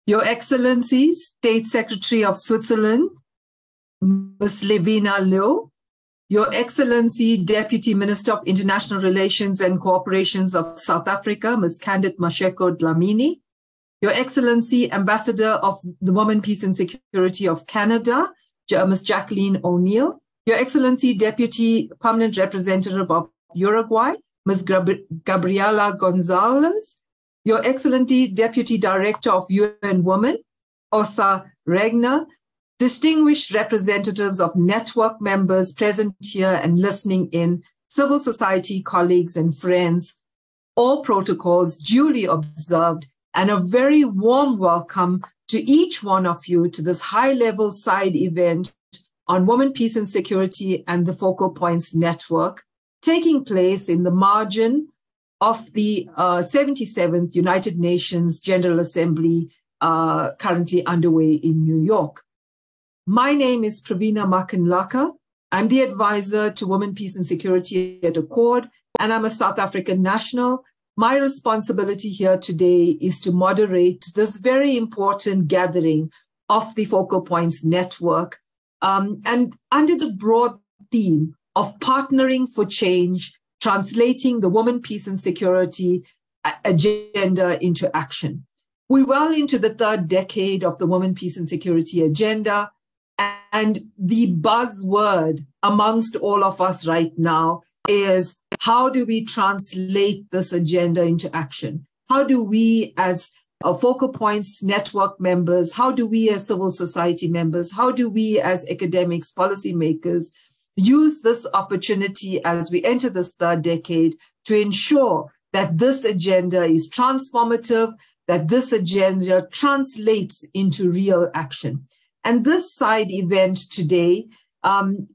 Your Excellency, State Secretary of Switzerland, Ms. Livia, Your Excellency, Deputy Minister of International Relations and Cooperation of South Africa, Ms. Candith Mashego Dlamini, Your Excellency, Ambassador of the Women, Peace and Security of Canada, Ms. Jacqueline O'Neill, Your Excellency, Deputy Permanent Representative of Uruguay, Ms. Gabriela Gonzalez, Your Excellency, Deputy Director of UN Women, Regnér, distinguished representatives of network members present here and listening in, civil society colleagues and friends, all protocols duly observed, and a very warm welcome to each one of you to this high-level side event on Women, Peace and Security and the Focal Points Network, taking place in the margin of the 77th United Nations General Assembly currently underway in New York. My name is Pravina Makanlaka. I'm the advisor to Women, Peace and Security at Accord, and I'm a South African national. My responsibility here today is to moderate this very important gathering of the Focal Points Network, and under the broad theme of partnering for change, translating the Women, Peace and Security agenda into action. We're well into the third decade of the Women, Peace and Security agenda, and the buzzword amongst all of us right now is, how do we translate this agenda into action? How do we as Focal Points Network members, how do we as civil society members, how do we as academics, policymakers, use this opportunity as we enter this third decade to ensure that this agenda is transformative, that this agenda translates into real action? And this side event today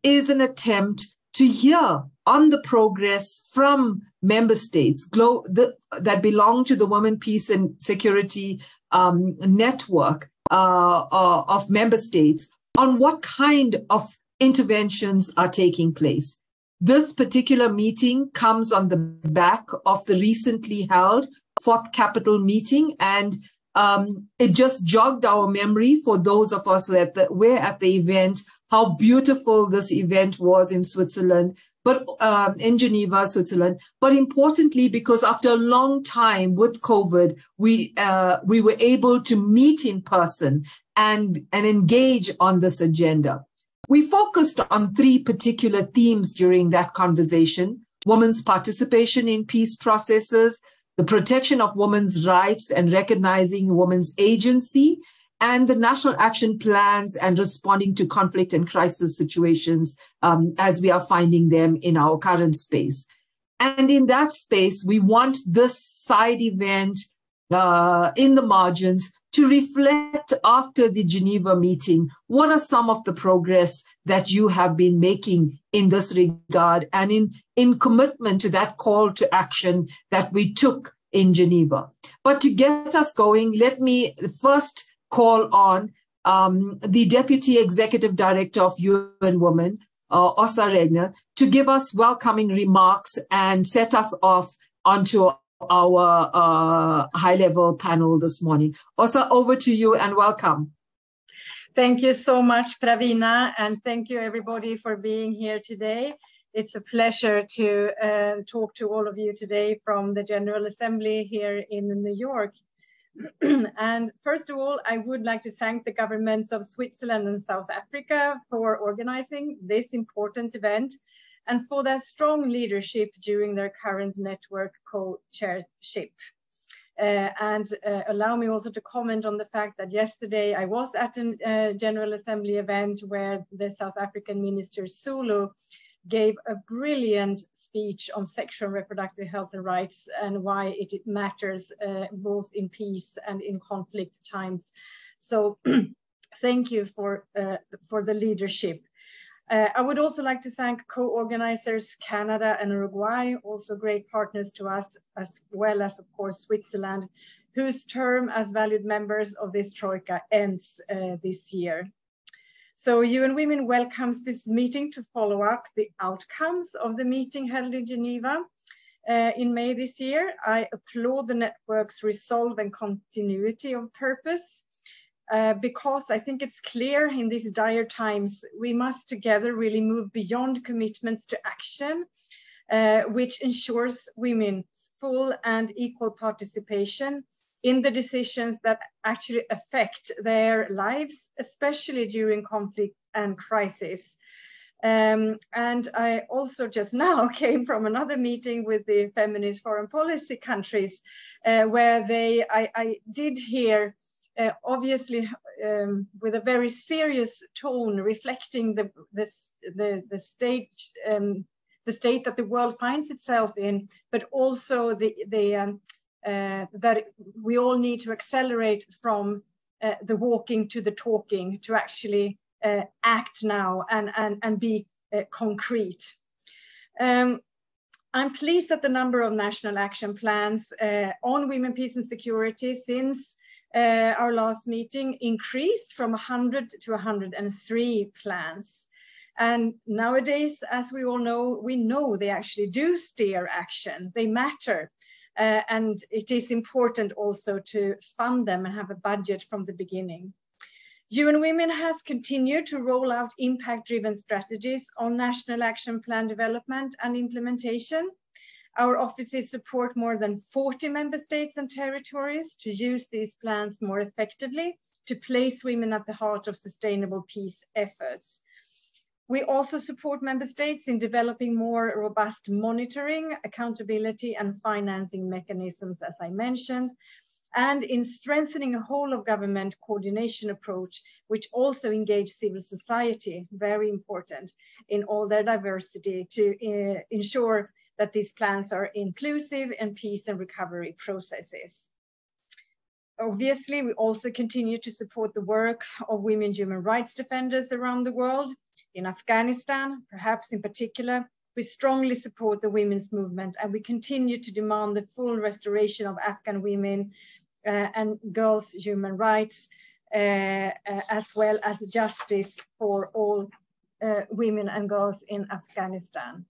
is an attempt to hear on the progress from member states that belong to the Women, Peace and Security network of member states on what kind of interventions are taking place. This particular meeting comes on the back of the recently held Fourth Capital meeting, and it just jogged our memory for those of us who were at the event, how beautiful this event was in Switzerland, but in Geneva, Switzerland. But importantly, because after a long time with COVID, we were able to meet in person and engage on this agenda. We focused on three particular themes during that conversation: women's participation in peace processes, the protection of women's rights and recognizing women's agency, and the national action plans and responding to conflict and crisis situations as we are finding them in our current space. And in that space, we want this side event in the margins to reflect after the Geneva meeting, what are some of the progress that you have been making in this regard and in commitment to that call to action that we took in Geneva. But to get us going, let me first call on the Deputy Executive Director of UN Women, Regnér, to give us welcoming remarks and set us off onto our high-level panel this morning. Osa, over to you and welcome. Thank you so much, Pravina, and thank you everybody for being here today. It's a pleasure to talk to all of you today from the General Assembly here in New York. And first of all, I would like to thank the governments of Switzerland and South Africa for organizing this important event and for their strong leadership during their current network co-chairship. Allow me also to comment on the fact that yesterday I was at a General Assembly event where the South African Minister Zulu gave a brilliant speech on sexual and reproductive health and rights and why it matters both in peace and in conflict times. So thank you for the leadership. I would also like to thank co-organizers Canada and Uruguay, also great partners to us, as well as, of course, Switzerland, whose term as valued members of this Troika ends this year. So UN Women welcomes this meeting to follow up the outcomes of the meeting held in Geneva in May this year. I applaud the network's resolve and continuity of purpose. because I think it's clear in these dire times, we must together really move beyond commitments to action, which ensures women's full and equal participation in the decisions that actually affect their lives, especially during conflict and crisis. And I also just now came from another meeting with the feminist foreign policy countries, where I did hear, obviously with a very serious tone, reflecting the state that the world finds itself in, but also that we all need to accelerate from the walking to the talking, to actually act now and be concrete. I'm pleased that the number of national action plans on women, peace and security since our last meeting increased from 100 to 103 plans. And nowadays, as we all know, we know they actually do steer action, they matter. And it is important also to fund them and have a budget from the beginning. UN Women has continued to roll out impact-driven strategies on national action plan development and implementation. Our offices support more than 40 member states and territories to use these plans more effectively to place women at the heart of sustainable peace efforts. We also support member states in developing more robust monitoring, accountability and financing mechanisms, as I mentioned, and in strengthening a whole of government coordination approach, which also engage civil society, very important, in all their diversity to ensure that these plans are inclusive and peace and recovery processes. Obviously, we also continue to support the work of women human rights defenders around the world. In Afghanistan, perhaps in particular, we strongly support the women's movement, and we continue to demand the full restoration of Afghan women and girls' human rights, as well as justice for all women and girls in Afghanistan.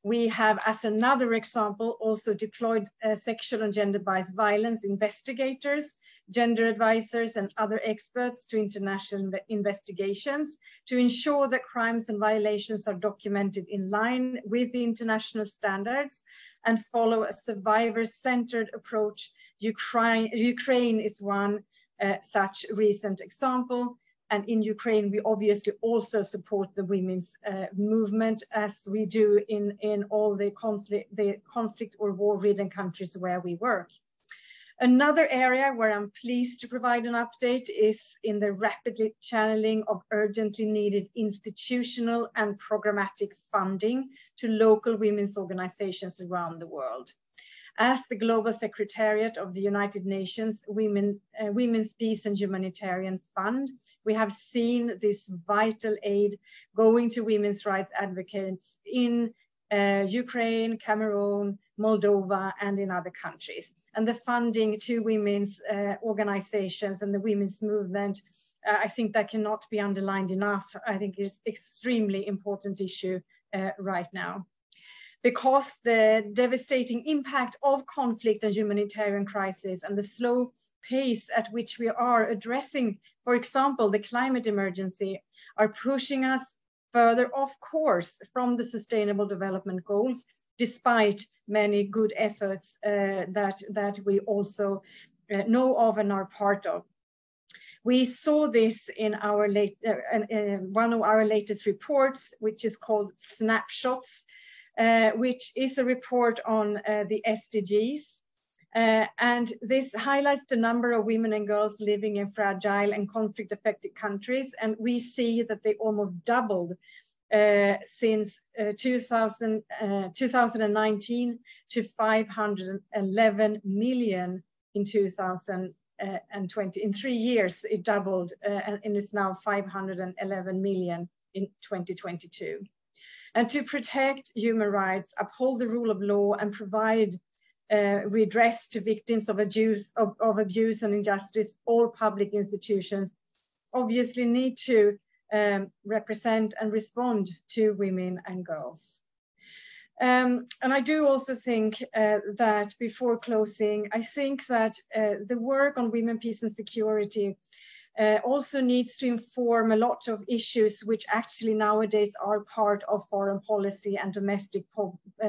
We have, as another example, also deployed sexual and gender-based violence investigators, gender advisors, and other experts to international investigations to ensure that crimes and violations are documented in line with the international standards and follow a survivor-centered approach. Ukraine is one such recent example. And in Ukraine, we obviously also support the women's movement, as we do in all the conflict or war-ridden countries where we work. Another area where I'm pleased to provide an update is in the rapidly channeling of urgently needed institutional and programmatic funding to local women's organizations around the world. As the Global Secretariat of the United Nations Women's Peace and Humanitarian Fund, we have seen this vital aid going to women's rights advocates in Ukraine, Cameroon, Moldova, and in other countries. And the funding to women's organizations and the women's movement, I think that cannot be underlined enough. I think it's an extremely important issue right now, because the devastating impact of conflict and humanitarian crisis and the slow pace at which we are addressing, for example, the climate emergency, are pushing us further off course from the Sustainable Development Goals, despite many good efforts that we also know of and are part of. We saw this in our one of our latest reports, which is called Snapshots, which is a report on the SDGs. And this highlights the number of women and girls living in fragile and conflict-affected countries. And we see that they almost doubled since 2019 to 511 million in 2020. In 3 years, it doubled and is now 511 million in 2022. And to protect human rights, uphold the rule of law, and provide redress to victims of abuse and injustice, all public institutions obviously need to represent and respond to women and girls. And I do also think that before closing, I think that the work on women, peace and security also needs to inform a lot of issues which actually nowadays are part of foreign policy and domestic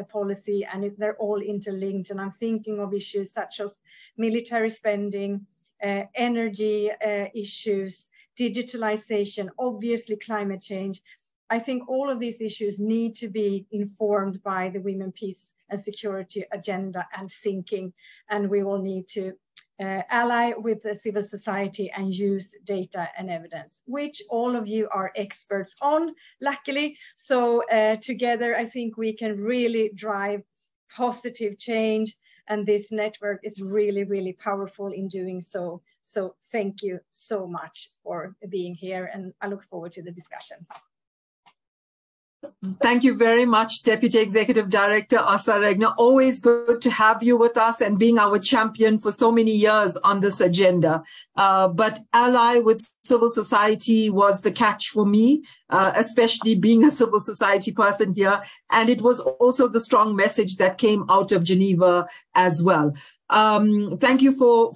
policy, and they're all interlinked. And I'm thinking of issues such as military spending, energy issues, digitalization, obviously climate change. I think all of these issues need to be informed by the women, peace and security agenda and thinking, and we will need to ally with the civil society and use data and evidence, which all of you are experts on, luckily. So together, I think we can really drive positive change, and this network is really, really powerful in doing so. So thank you so much for being here, and I look forward to the discussion. Thank you very much, Deputy Executive Director Asa Regnér. Always good to have you with us and being our champion for so many years on this agenda. But ally with civil society was the catch for me, especially being a civil society person here. And it was also the strong message that came out of Geneva as well. Thank you for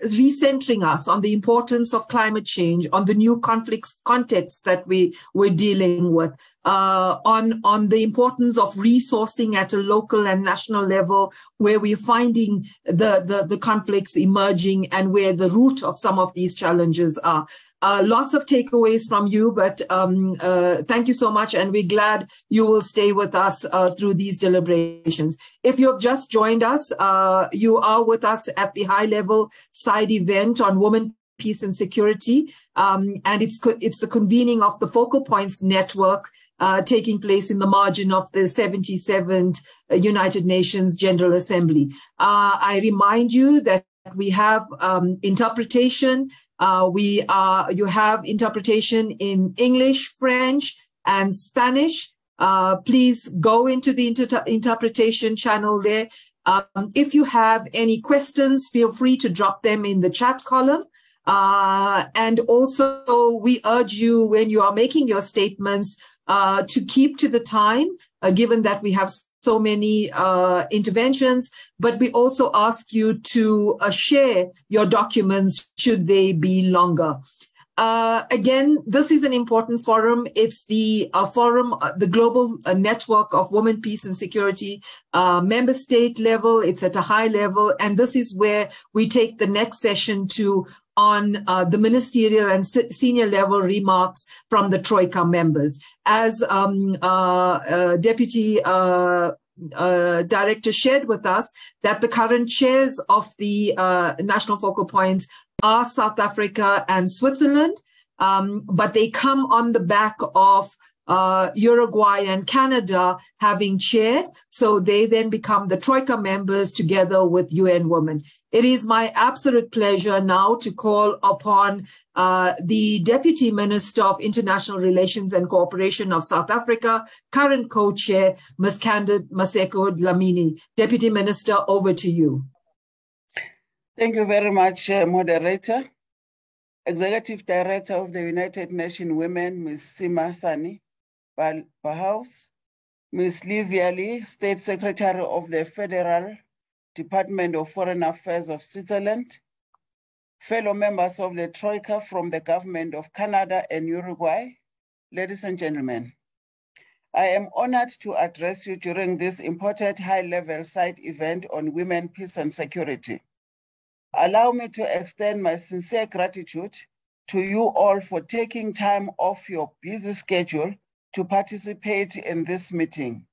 recentering us on the importance of climate change, on the new conflicts context that we're dealing with, on the importance of resourcing at a local and national level, where we're finding the conflicts emerging and where the root of some of these challenges are. Lots of takeaways from you, but thank you so much, and we're glad you will stay with us through these deliberations. If you have just joined us, you are with us at the high-level side event on women, peace and security, and it's the convening of the Focal Points Network taking place in the margin of the 77th United Nations General Assembly. I remind you that we have interpretation. You have interpretation in English, French, and Spanish. Please go into the interpretation channel there. If you have any questions, feel free to drop them in the chat column. And also, we urge you, when you are making your statements, to keep to the time, given that we have so many interventions, but we also ask you to share your documents should they be longer. Again, this is an important forum. It's the forum, the global network of women, peace and security, member state level. It's at a high level. And this is where we take the next session on the ministerial and senior level remarks from the Troika members. As Deputy Director shared with us, that the current chairs of the national focal points are South Africa and Switzerland, but they come on the back of Uruguay and Canada having chaired, so they then become the Troika members together with UN Women. It is my absolute pleasure now to call upon the Deputy Minister of International Relations and Cooperation of South Africa, current co-chair, Ms. Candith Dlamini. Deputy Minister, over to you. Thank you very much, Moderator. Executive Director of the United Nations Women, Ms. Sima Sani Bahaus, Ms. Livia Lee, State Secretary of the Federal Department of Foreign Affairs of Switzerland, fellow members of the Troika from the government of Canada and Uruguay, ladies and gentlemen, I am honored to address you during this important high-level side event on women, peace and security. Allow me to extend my sincere gratitude to you all for taking time off your busy schedule to participate in this meeting.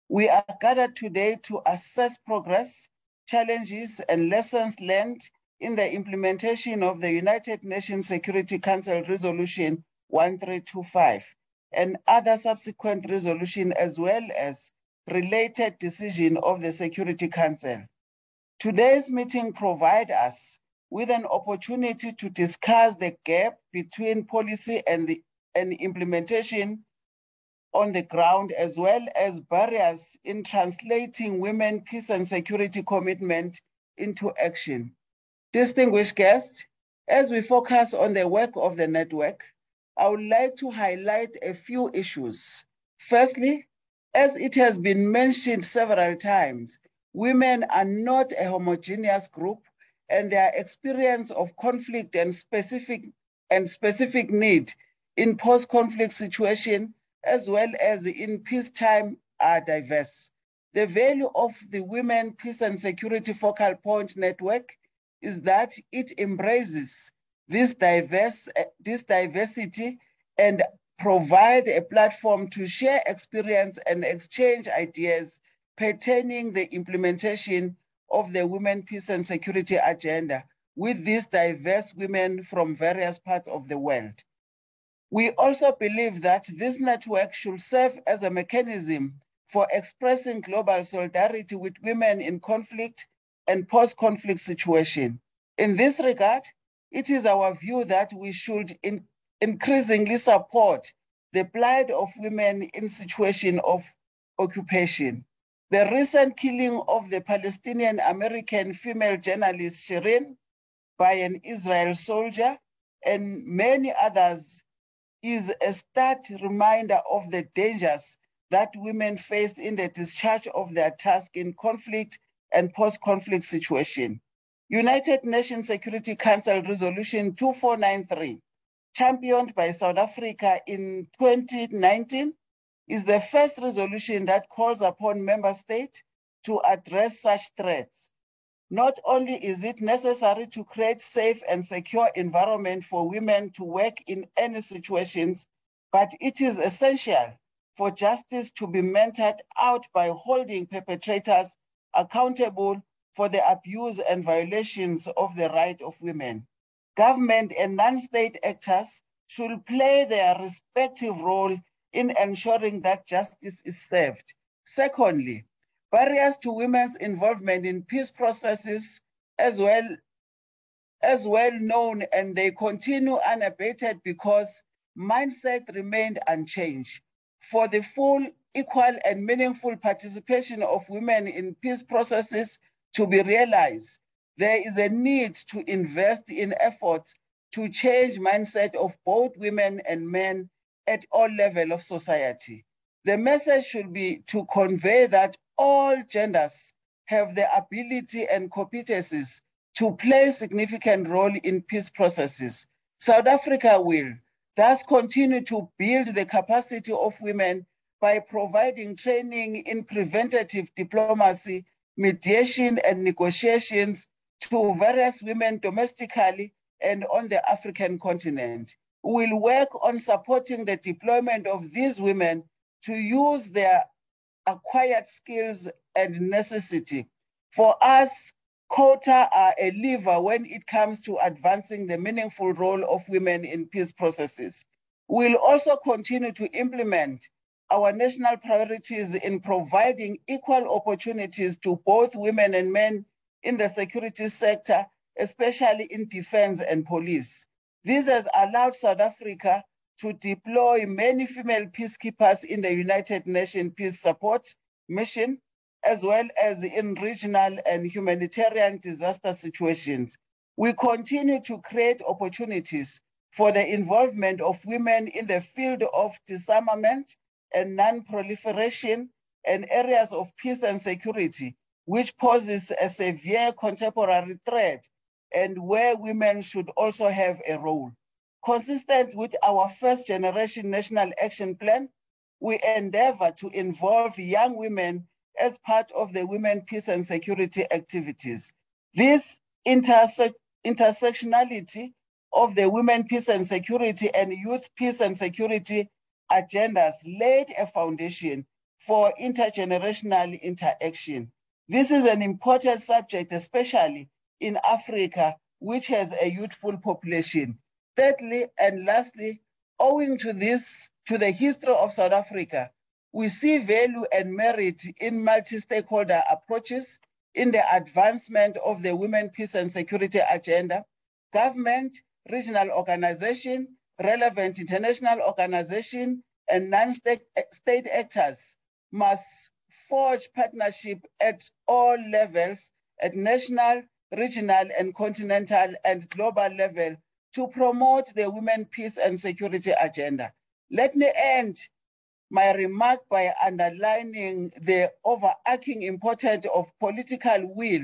We are gathered today to assess progress, challenges, and lessons learned in the implementation of the United Nations Security Council Resolution 1325 and other subsequent resolutions, as well as related decision of the Security Council. Today's meeting provides us with an opportunity to discuss the gap between policy and implementation on the ground, as well as barriers in translating women, peace and security commitment into action. Distinguished guests, as we focus on the work of the network, I would like to highlight a few issues. Firstly, As it has been mentioned several times, women are not a homogeneous group, and their experience of conflict and specific need in post-conflict situation, as well as in peacetime, are diverse. The value of the Women, Peace and Security Focal Point Network is that it embraces this diversity and provide a platform to share experience and exchange ideas pertaining the implementation of the Women, Peace and Security agenda with these diverse women from various parts of the world. We also believe that this network should serve as a mechanism for expressing global solidarity with women in conflict and post-conflict situation. In this regard, it is our view that we should increasingly support the plight of women in situation of occupation. The recent killing of the Palestinian American female journalist Shireen by an Israel soldier and many others is a stark reminder of the dangers that women face in the discharge of their task in conflict and post-conflict situation. United Nations Security Council Resolution 2493, championed by South Africa in 2019, is the first resolution that calls upon member states to address such threats. Not only is it necessary to create safe and secure environment for women to work in any situations, but it is essential for justice to be meted out by holding perpetrators accountable for the abuse and violations of the right of women. Government and non-state actors should play their respective role in ensuring that justice is served. Secondly, barriers to women's involvement in peace processes as well known, and they continue unabated because mindset remained unchanged. For the full, equal, and meaningful participation of women in peace processes to be realized, there is a need to invest in efforts to change mindset of both women and men at all levels of society. The message should be to convey that all genders have the ability and competencies to play a significant role in peace processes. South Africa will thus continue to build the capacity of women by providing training in preventative diplomacy, mediation, and negotiations to various women domestically and on the African continent. We will work on supporting the deployment of these women to use their acquired skills and necessity. For us, quota are a lever when it comes to advancing the meaningful role of women in peace processes. We'll also continue to implement our national priorities in providing equal opportunities to both women and men in the security sector, especially in defense and police. This has allowed South Africa to deploy many female peacekeepers in the United Nations Peace Support Mission, as well as in regional and humanitarian disaster situations. We continue to create opportunities for the involvement of women in the field of disarmament and non-proliferation and areas of peace and security, which poses a severe contemporary threat and where women should also have a role. Consistent with our first generation national action plan, we endeavor to involve young women as part of the women peace and security activities. This intersectionality of the women peace and security and youth peace and security agendas laid a foundation for intergenerational interaction. This is an important subject, especially in Africa, which has a youthful population. Thirdly, and lastly, owing to the history of South Africa, we see value and merit in multi-stakeholder approaches in the advancement of the women peace and security agenda. Government, regional organization, relevant international organization, and non-state actors must forge partnership at all levels, at national, regional, and continental and global level to promote the women peace and security agenda. Let me end my remark by underlining the overarching importance of political will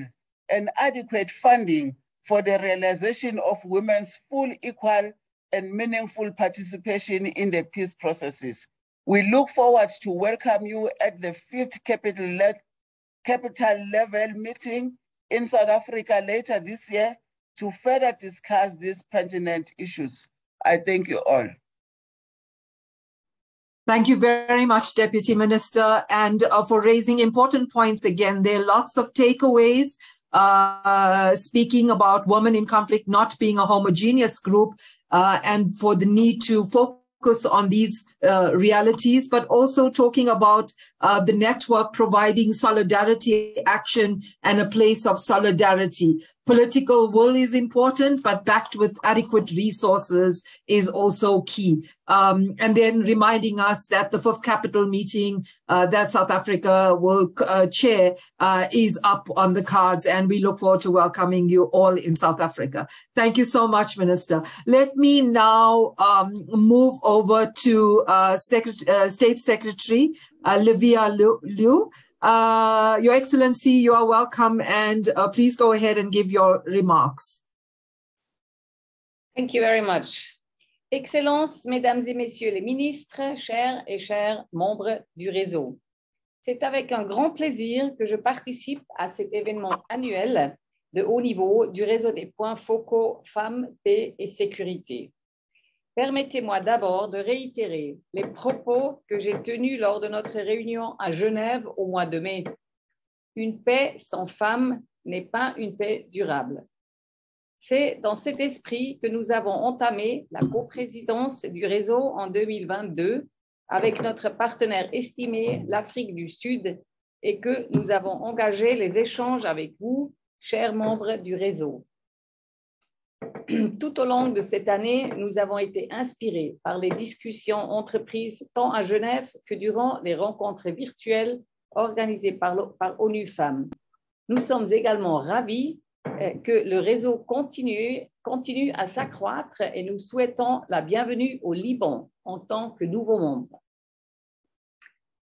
and adequate funding for the realization of women's full, equal, and meaningful participation in the peace processes. We look forward to welcome you at the 5th capital level meeting in South Africa later this year to further discuss these pertinent issues. I thank you all. Thank you very much, Deputy Minister, and for raising important points again. There are lots of takeaways, speaking about women in conflict not being a homogeneous group, and for the need to focus on these realities, but also talking about the network providing solidarity, action, and a place of solidarity. Political will is important, but backed with adequate resources is also key. And then reminding us that the 5th capital meeting that South Africa will chair is up on the cards, and we look forward to welcoming you all in South Africa. Thank you so much, Minister. Let me now move over to State Secretary Livia Liu. Your Excellency, you are welcome, and please go ahead and give your remarks. Thank you very much. Excellences, Mesdames et Messieurs les ministres, chers et chers membres du réseau. C'est avec un grand plaisir que je participe à cet événement annuel de haut niveau du réseau des points focaux femmes, paix et sécurité. Permettez-moi d'abord de réitérer les propos que j'ai tenus lors de notre réunion à Genève au mois de mai. Une paix sans femmes n'est pas une paix durable. C'est dans cet esprit que nous avons entamé la coprésidence du réseau en 2022 avec notre partenaire estimé, l'Afrique du Sud, et que nous avons engagé les échanges avec vous, chers membres du réseau. Tout au long de cette année, nous avons été inspirés par les discussions entreprises tant à Genève que durant les rencontres virtuelles organisées par ONU Femmes. Nous sommes également ravis que le réseau continue à s'accroître et nous souhaitons la bienvenue au Liban en tant que nouveau membre.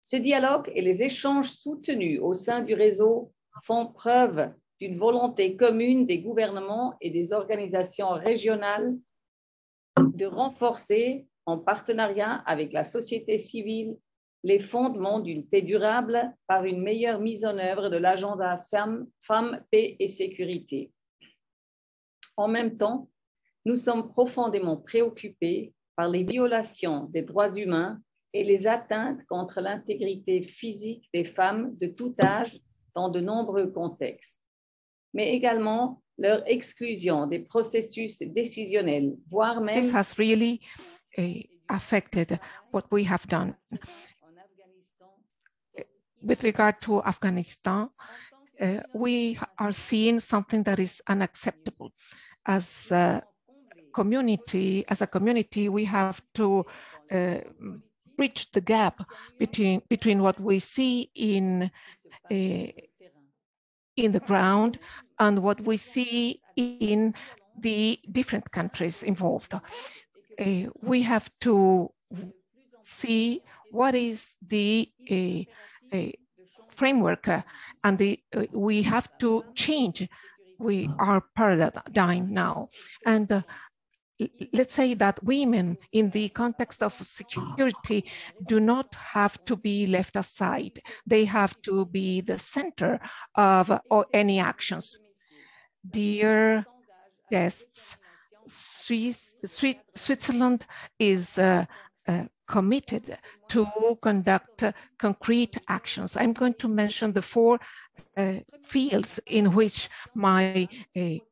Ce dialogue et les échanges soutenus au sein du réseau font preuve d'une volonté commune des gouvernements et des organisations régionales de renforcer, en partenariat avec la société civile, les fondements d'une paix durable par une meilleure mise en œuvre de l'agenda femmes, paix et sécurité. En même temps, nous sommes profondément préoccupés par les violations des droits humains et les atteintes contre l'intégrité physique des femmes de tout âge dans de nombreux contextes, mais également leur exclusion des processus décisionnels, voire même... This has really affected what we have done. With regard to Afghanistan, we are seeing something that is unacceptable. As a community, we have to bridge the gap between what we see in the ground and what we see in the different countries involved. We have to see what is the framework, and we have to change our paradigm now. And let's say that women in the context of security do not have to be left aside. They have to be the center of any actions. Dear guests, Switzerland is committed to conduct concrete actions. I'm going to mention the 4 fields in which my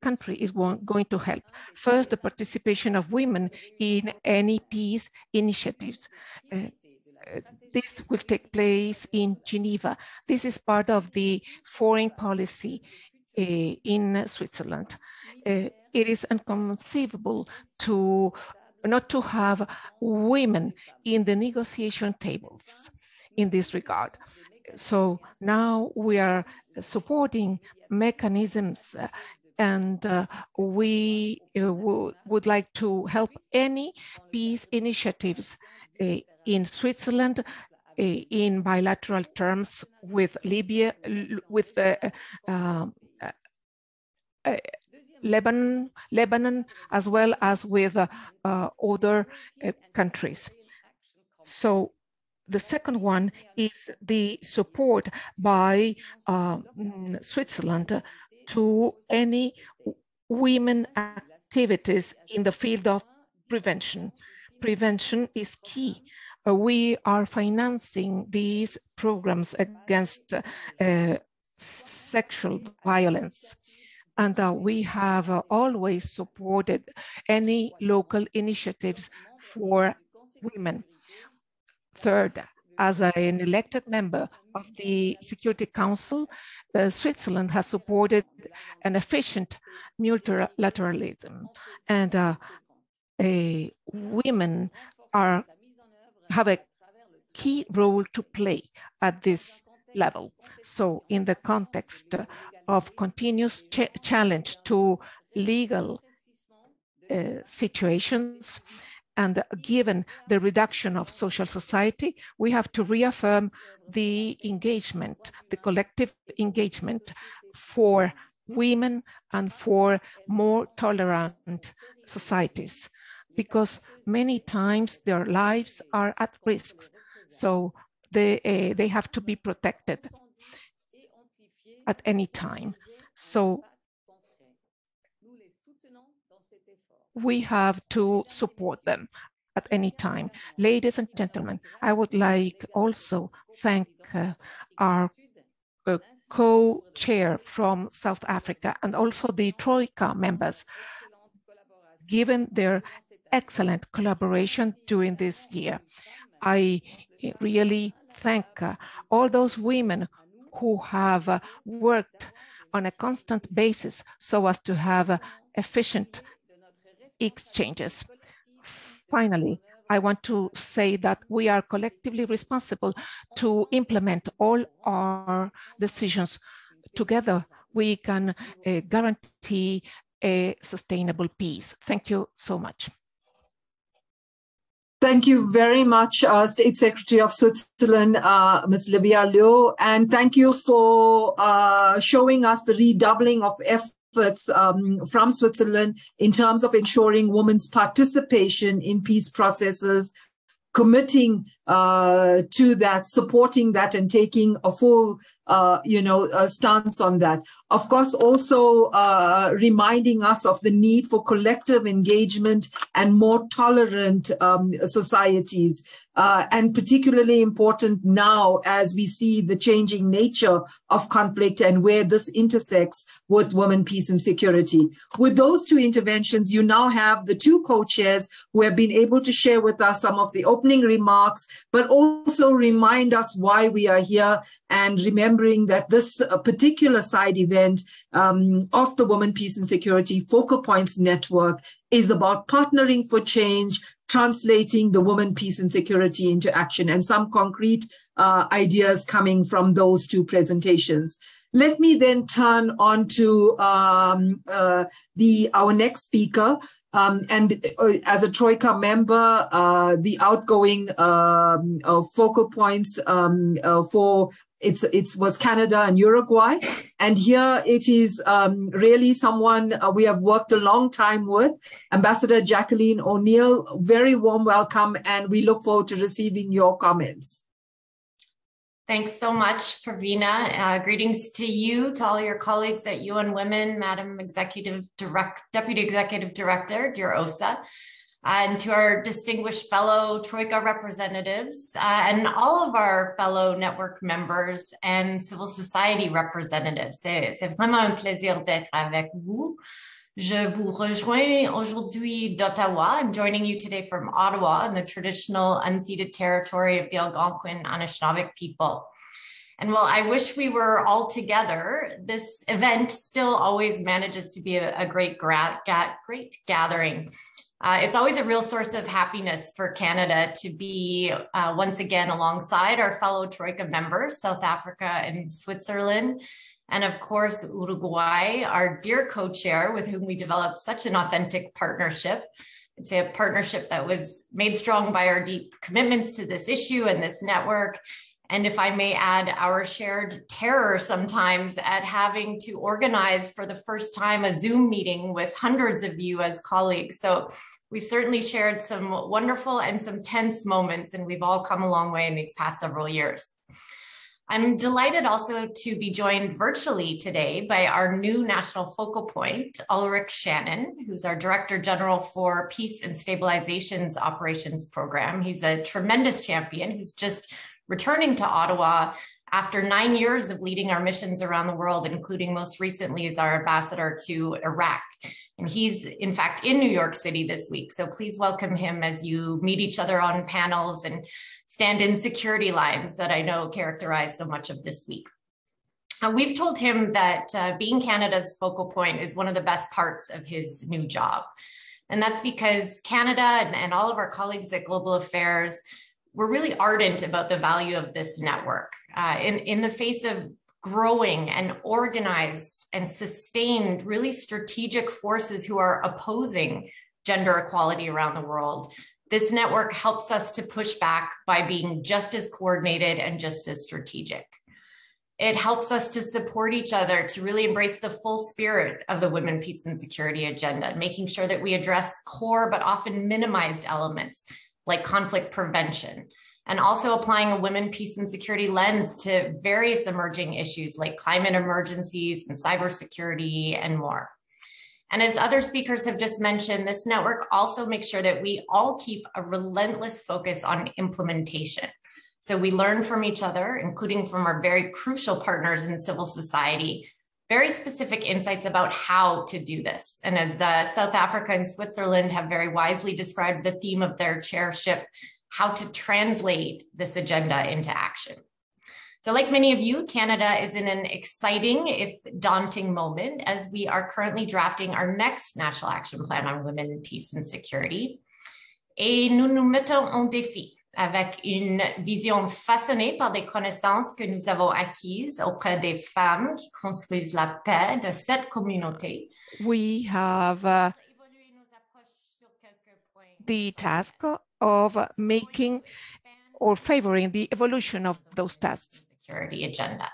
country is going to help. First, the participation of women in any peace initiatives. This will take place in Geneva. This is part of the foreign policy in Switzerland. It is inconceivable not to have women in the negotiation tables in this regard. So now we are supporting mechanisms, and we would like to help any peace initiatives in Switzerland in bilateral terms with Libya, with Lebanon, as well as with other countries. So the second one is the support by Switzerland to any women activities in the field of prevention. Prevention is key. We are financing these programs against sexual violence. And we have always supported any local initiatives for women. Third, as an elected member of the Security Council, Switzerland has supported an efficient multilateralism, and women have a key role to play at this level. So in the context of continuous challenge to legal situations, and given the reduction of social society, we have to reaffirm the engagement, the collective engagement for women and for more tolerant societies, because many times their lives are at risk. So they have to be protected at any time. So we have to support them at any time. Ladies and gentlemen, I would like also thank our co-chair from South Africa and also the Troika members, given their excellent collaboration during this year. I really thank all those women who have worked on a constant basis so as to have efficient exchanges. Finally, I want to say that we are collectively responsible to implement all our decisions. Together, we can guarantee a sustainable peace. Thank you so much. Thank you very much, State Secretary of Switzerland, Ms. Livia Liu, and thank you for showing us the redoubling of efforts from Switzerland in terms of ensuring women's participation in peace processes, committing to that, supporting that, and taking a full, stance on that. Of course, also reminding us of the need for collective engagement and more tolerant societies. And particularly important now as we see the changing nature of conflict and where this intersects with women, peace, and security. With those two interventions, you now have the two co-chairs who have been able to share with us some of the opening remarks, but also remind us why we are here, and remembering that this particular side event of the Women, Peace, and Security Focal Points Network is about partnering for change, translating the women, peace, and security into action, and some concrete ideas coming from those two presentations. Let me then turn on to our next speaker. And as a Troika member, the outgoing focal points for it was Canada and Uruguay. And here it is really someone we have worked a long time with, Ambassador Jacqueline O'Neill. Very warm welcome, and we look forward to receiving your comments. Thanks so much, Pravina. Greetings to you, to all your colleagues at UN Women, Madam Deputy Executive Director, dear Osa, and to our distinguished fellow Troika representatives, and all of our fellow network members and civil society representatives. C'est vraiment un plaisir d'être avec vous. Je vous rejoins aujourd'hui d'Ottawa. I'm joining you today from Ottawa in the traditional unceded territory of the Algonquin Anishinaabe people. And while I wish we were all together, this event still always manages to be a great gathering. It's always a real source of happiness for Canada to be once again alongside our fellow Troika members, South Africa and Switzerland, and of course, Uruguay, our dear co-chair with whom we developed such an authentic partnership. It's a partnership that was made strong by our deep commitments to this issue and this network. And if I may add, our shared terror sometimes at having to organize for the first time a Zoom meeting with hundreds of you as colleagues. So we certainly shared some wonderful and some tense moments, and we've all come a long way in these past several years. I'm delighted also to be joined virtually today by our new national focal point, Ulrich Shannon, who's our Director General for Peace and Stabilization's Operations Program. He's a tremendous champion who's just returning to Ottawa after 9 years of leading our missions around the world, including most recently as our ambassador to Iraq. And he's in fact in New York City this week. So please welcome him as you meet each other on panels and stand in security lines that I know characterize so much of this week. We've told him that being Canada's focal point is one of the best parts of his new job. And that's because Canada and all of our colleagues at Global Affairs, we're really ardent about the value of this network. In the face of growing and organized and sustained, really strategic forces who are opposing gender equality around the world, this network helps us to push back by being just as coordinated and just as strategic. It helps us to support each other to really embrace the full spirit of the Women, Peace, and Security agenda, making sure that we address core but often minimized elements like conflict prevention, and also applying a women, peace, and security lens to various emerging issues like climate emergencies and cybersecurity and more. And as other speakers have just mentioned, this network also makes sure that we all keep a relentless focus on implementation. So we learn from each other, including from our very crucial partners in civil society, very specific insights about how to do this. And as South Africa and Switzerland have very wisely described the theme of their chairship, how to translate this agenda into action. So like many of you, Canada is in an exciting, if daunting moment, as we are currently drafting our next National Action Plan on Women, Peace and Security. Et nous nous mettons en défi avec une vision façonnée par des connaissances que nous avons acquises auprès des femmes qui construisent la paix de cette communauté. We have the task of making or favoring the evolution of those tasks. Security agenda.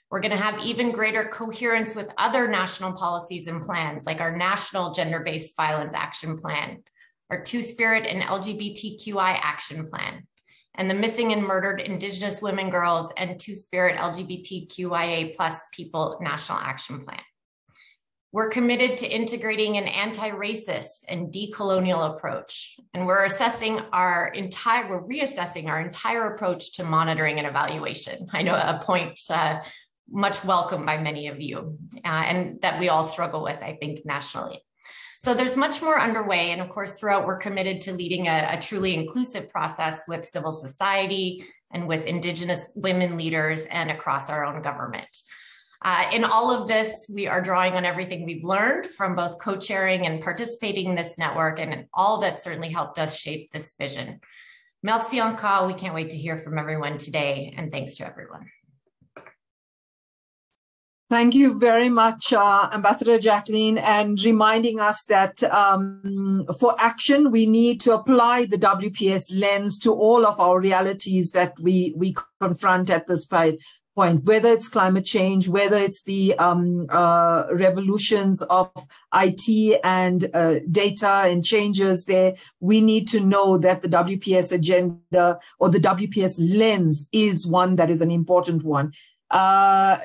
We're going to have even greater coherence with other national policies and plans, like our National Gender-Based Violence Action Plan, our Two-Spirit and LGBTQI Action Plan, and the Missing and Murdered Indigenous Women, Girls, and Two-Spirit LGBTQIA+ people National Action Plan. We're committed to integrating an anti-racist and decolonial approach, and we're reassessing our entire approach to monitoring and evaluation. I know a point much welcomed by many of you, and that we all struggle with, I think, nationally. So there's much more underway, and of course, throughout, we're committed to leading a truly inclusive process with civil society and with Indigenous women leaders and across our own government. In all of this, we are drawing on everything we've learned from both co-chairing and participating in this network, and all that certainly helped us shape this vision. Merci encore. We can't wait to hear from everyone today, and thanks to everyone. Thank you very much, Ambassador Jacqueline, and reminding us that for action, we need to apply the WPS lens to all of our realities that we confront at this point, whether it's climate change, whether it's the revolutions of IT and data and changes there. We need to know that the WPS agenda or the WPS lens is one that is an important one.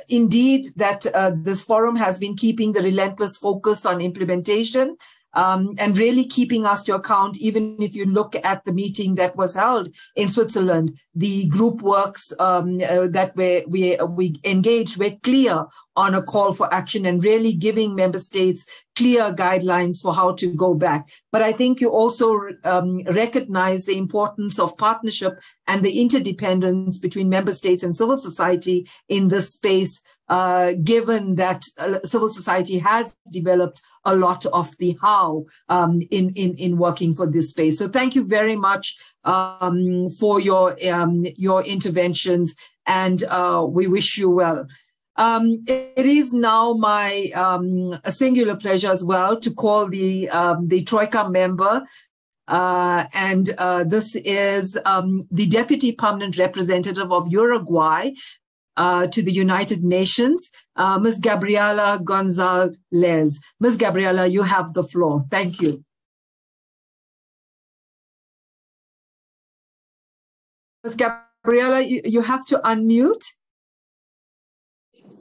Indeed, that this forum has been keeping the relentless focus on implementation and really keeping us to account. Even if you look at the meeting that was held in Switzerland, the group works that we engaged were clear on a call for action and really giving member states clear guidelines for how to go back. But I think you also recognize the importance of partnership and the interdependence between member states and civil society in this space, given that civil society has developed a lot of the how in working for this space. So thank you very much for your interventions, and we wish you well. It is now my a singular pleasure as well to call the Troika member This is the Deputy Permanent Representative of Uruguay to the United Nations, Ms. Gabriela Gonzalez. Ms. Gabriela, you have the floor. Thank you. Ms. Gabriela, you have to unmute.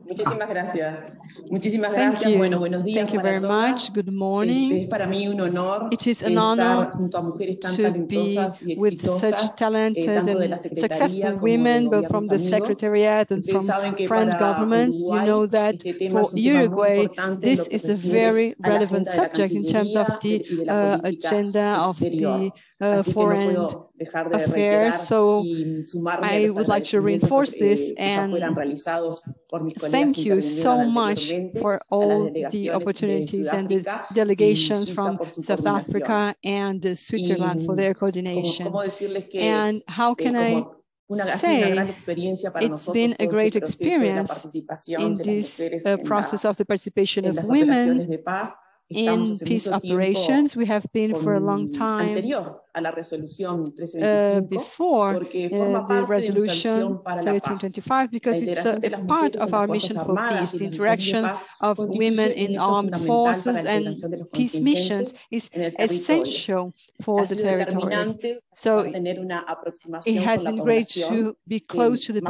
Muchísimas gracias. Muchísimas gracias. Bueno, buenos días. Thank you very much. Good morning. Es para mí un honor It is an honor junto a mujeres tan to be talentosas y with exitosas, such talented tanto de la and Secretaría successful como de women, los both from the gobiernos amigos. Secretariat and from saben que friend para governments. You know that este tema for es un tema muy Uruguay, importante this lo que is se a refiere very a la relevant agenda de la subject in terms of Cancillería the y de la política agenda of exterior. the Así que no foreign puedo dejar de affairs. reiterar So y sumarme a I los would like to agradecimientos reinforce this que ya fueran and realizados por mis colegas thank que you intervinieron so much anteriormente, for a las all the delegaciones de opportunities and the Sudáfrica y delegations Suiza from por su South coordinación. Africa and Switzerland for their coordination. ¿Cómo decirles que And how can I ha sido una gran say experiencia para it's nosotros been a todo great este proceso de la experience participación in de las this mujeres process of the participation en of las women operaciones de paz. Estamos in hace peace mucho tiempo operations. We have been for a long time anterior a la resolución 1325 before porque forma the parte de nuestra resolution acción para la paz. 1325 because it's a part of our mission for peace. The interaction of women in armed forces and peace missions is essential for the territories. So it has been great to be close to the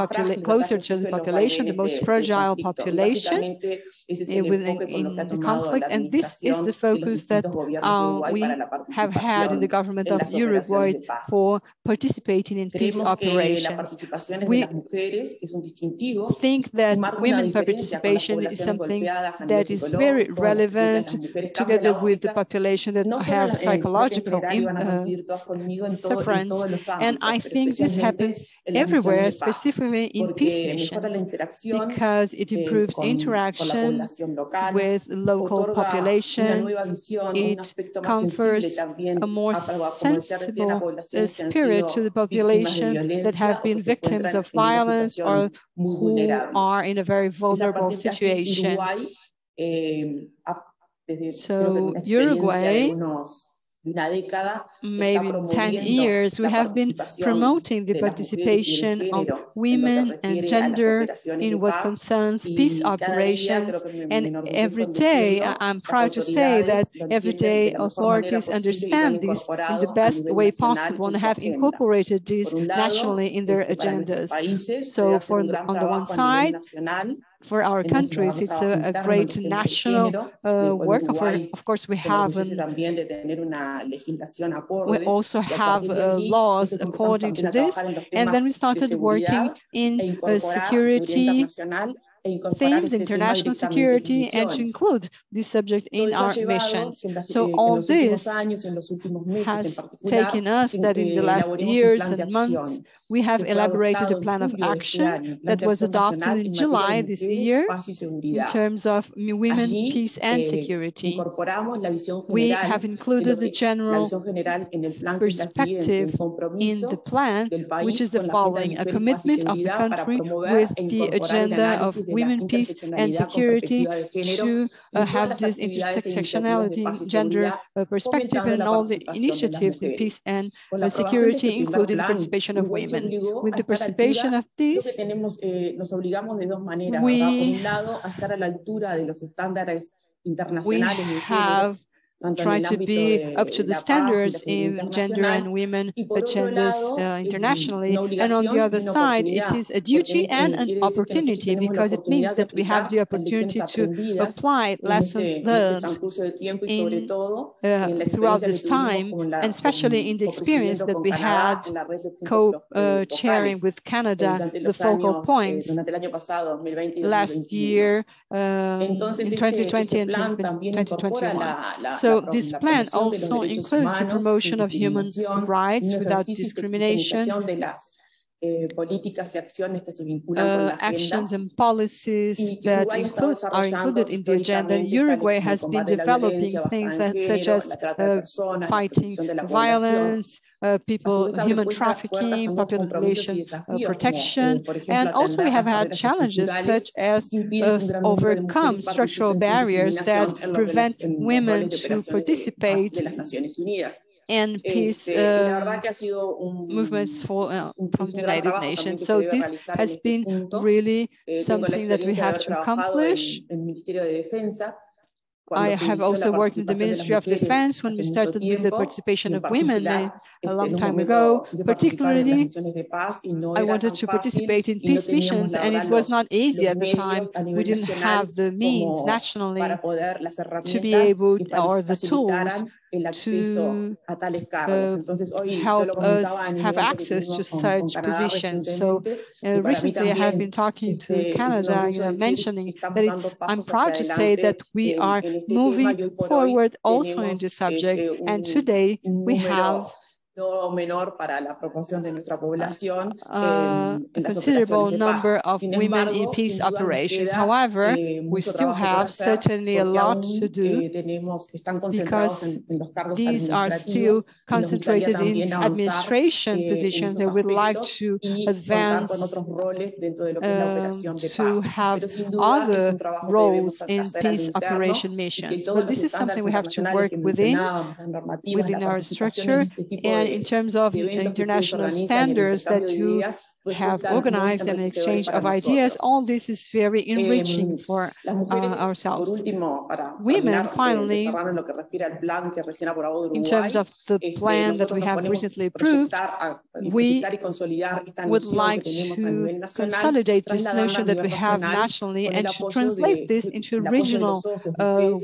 closer to the population, the most fragile population in the conflict, and this is the focus that we have had in the government of Uruguay for participating in peace operations. We think that women's participation is something that is very relevant together with the population that have psychological sufferance. And I think this happens everywhere, specifically in peace missions, because it improves interaction with local populations. It confers a more sensible spirit to the population that have been victims of violence or who are in a very vulnerable situation. So Uruguay, maybe 10 years, we have been promoting the participation of women and gender in what concerns peace operations. And every day, I'm proud to say that every day authorities understand this in the best way possible and have incorporated this nationally in their agendas. So on the one side, for our countries, it's a great national work. Of course, we also have laws according to this. And then we started working in security themes, international security, and to include this subject in our missions. So all this has taken us that in the last years and months, we have elaborated a plan of action that was adopted in July this year in terms of women, peace, and security. We have included the general perspective in the plan, which is the following: a commitment of the country with the agenda of women, peace, and security to have this intersectionality, gender perspective, and all the initiatives in peace and security, including the participation of women. With the participation of this, we have tried to be up to the standards in gender and women agendas internationally. And on the other side, it is a duty and an opportunity, because it means that we have the opportunity to apply lessons learned throughout this time, and especially in the experience that we had co-chairing with Canada the focal points last year in 2020 and 2021. So this plan also includes the promotion of human rights without discrimination, actions and policies that are included in the agenda. Uruguay has been developing things such as fighting violence, human trafficking, population protection, and also we have had challenges such as overcome structural barriers that prevent women to participate and peace movements from the United Nations. So this has been really something that we have to accomplish. I have also worked in the Ministry of Defense when we started with the participation of women a long time ago. Particularly, I wanted to participate in peace missions, and it was not easy at the time. We didn't have the means nationally to be able, or the tools, to help us have access to such positions. So recently I have been talking to Canada, mentioning that I'm proud to say that we are moving forward also in this subject. And today we have a considerable number of women in peace operations. However, we still have certainly a lot to do because these are still concentrated in administration positions, and we'd like to advance to have other roles in peace operation missions. But this is something we have to work within our structure, and in terms of international standards that you have organized an exchange of ideas. All this is very enriching for ourselves. Women, finally, in terms of the plan that we have recently approved, we would like to consolidate this notion that we have nationally and to translate this into regional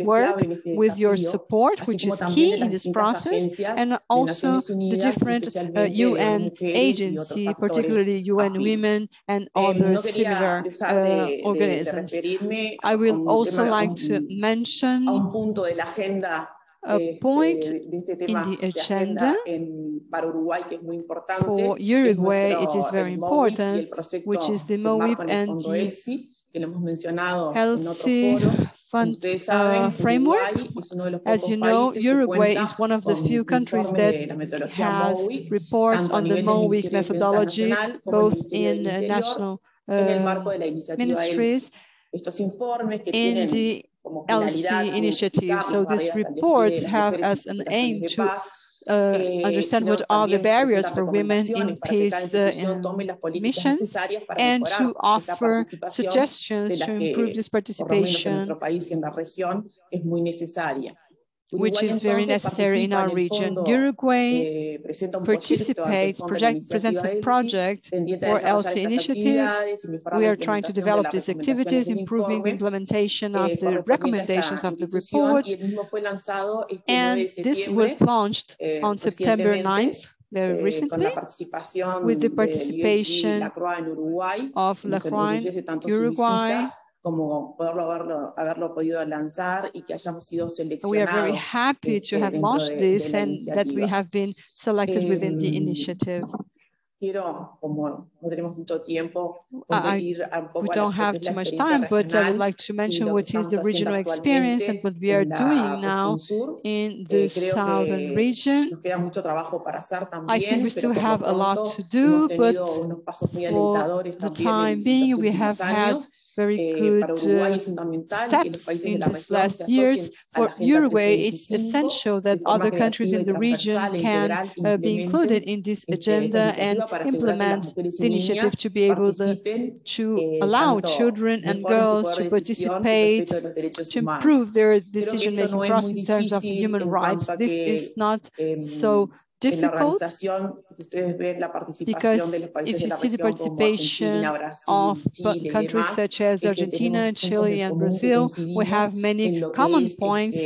work with your support, which is key in this process, and also the different UN agencies, particularly UN Women and other similar organisms. I will also like to mention a point in the agenda. For Uruguay, it is very important, which is the MOIP and the Healthy Fund framework. As you know, Uruguay is one of the few countries that has reports on the MOIP methodology, both in national ministries and the LC initiative. So these reports have as an aim to understand what are the barriers for women in peace missions and to offer suggestions to improve this participation, which is very necessary in our region. Uruguay presents a project for LC initiative. We are trying to develop these activities, improving the implementation of the recommendations of the report. And this was launched on September 9th, very recently, with the participation of La Croix, Uruguay. We are very happy to have launched this and that we have been selected within the initiative. We don't have too much time, but I would like to mention what is the regional experience and what we are doing now in the southern region. I think we still have a lot to do, but for the time being, we have had very good steps in these last years. For Uruguay, it's essential that other countries in the region can be included in this agenda and implement the initiative to be able to allow children and girls to participate, to improve their decision-making process in terms of human rights. This is not so difficult because if you see the participation of countries such as Argentina, Chile, and Brazil, we have many common points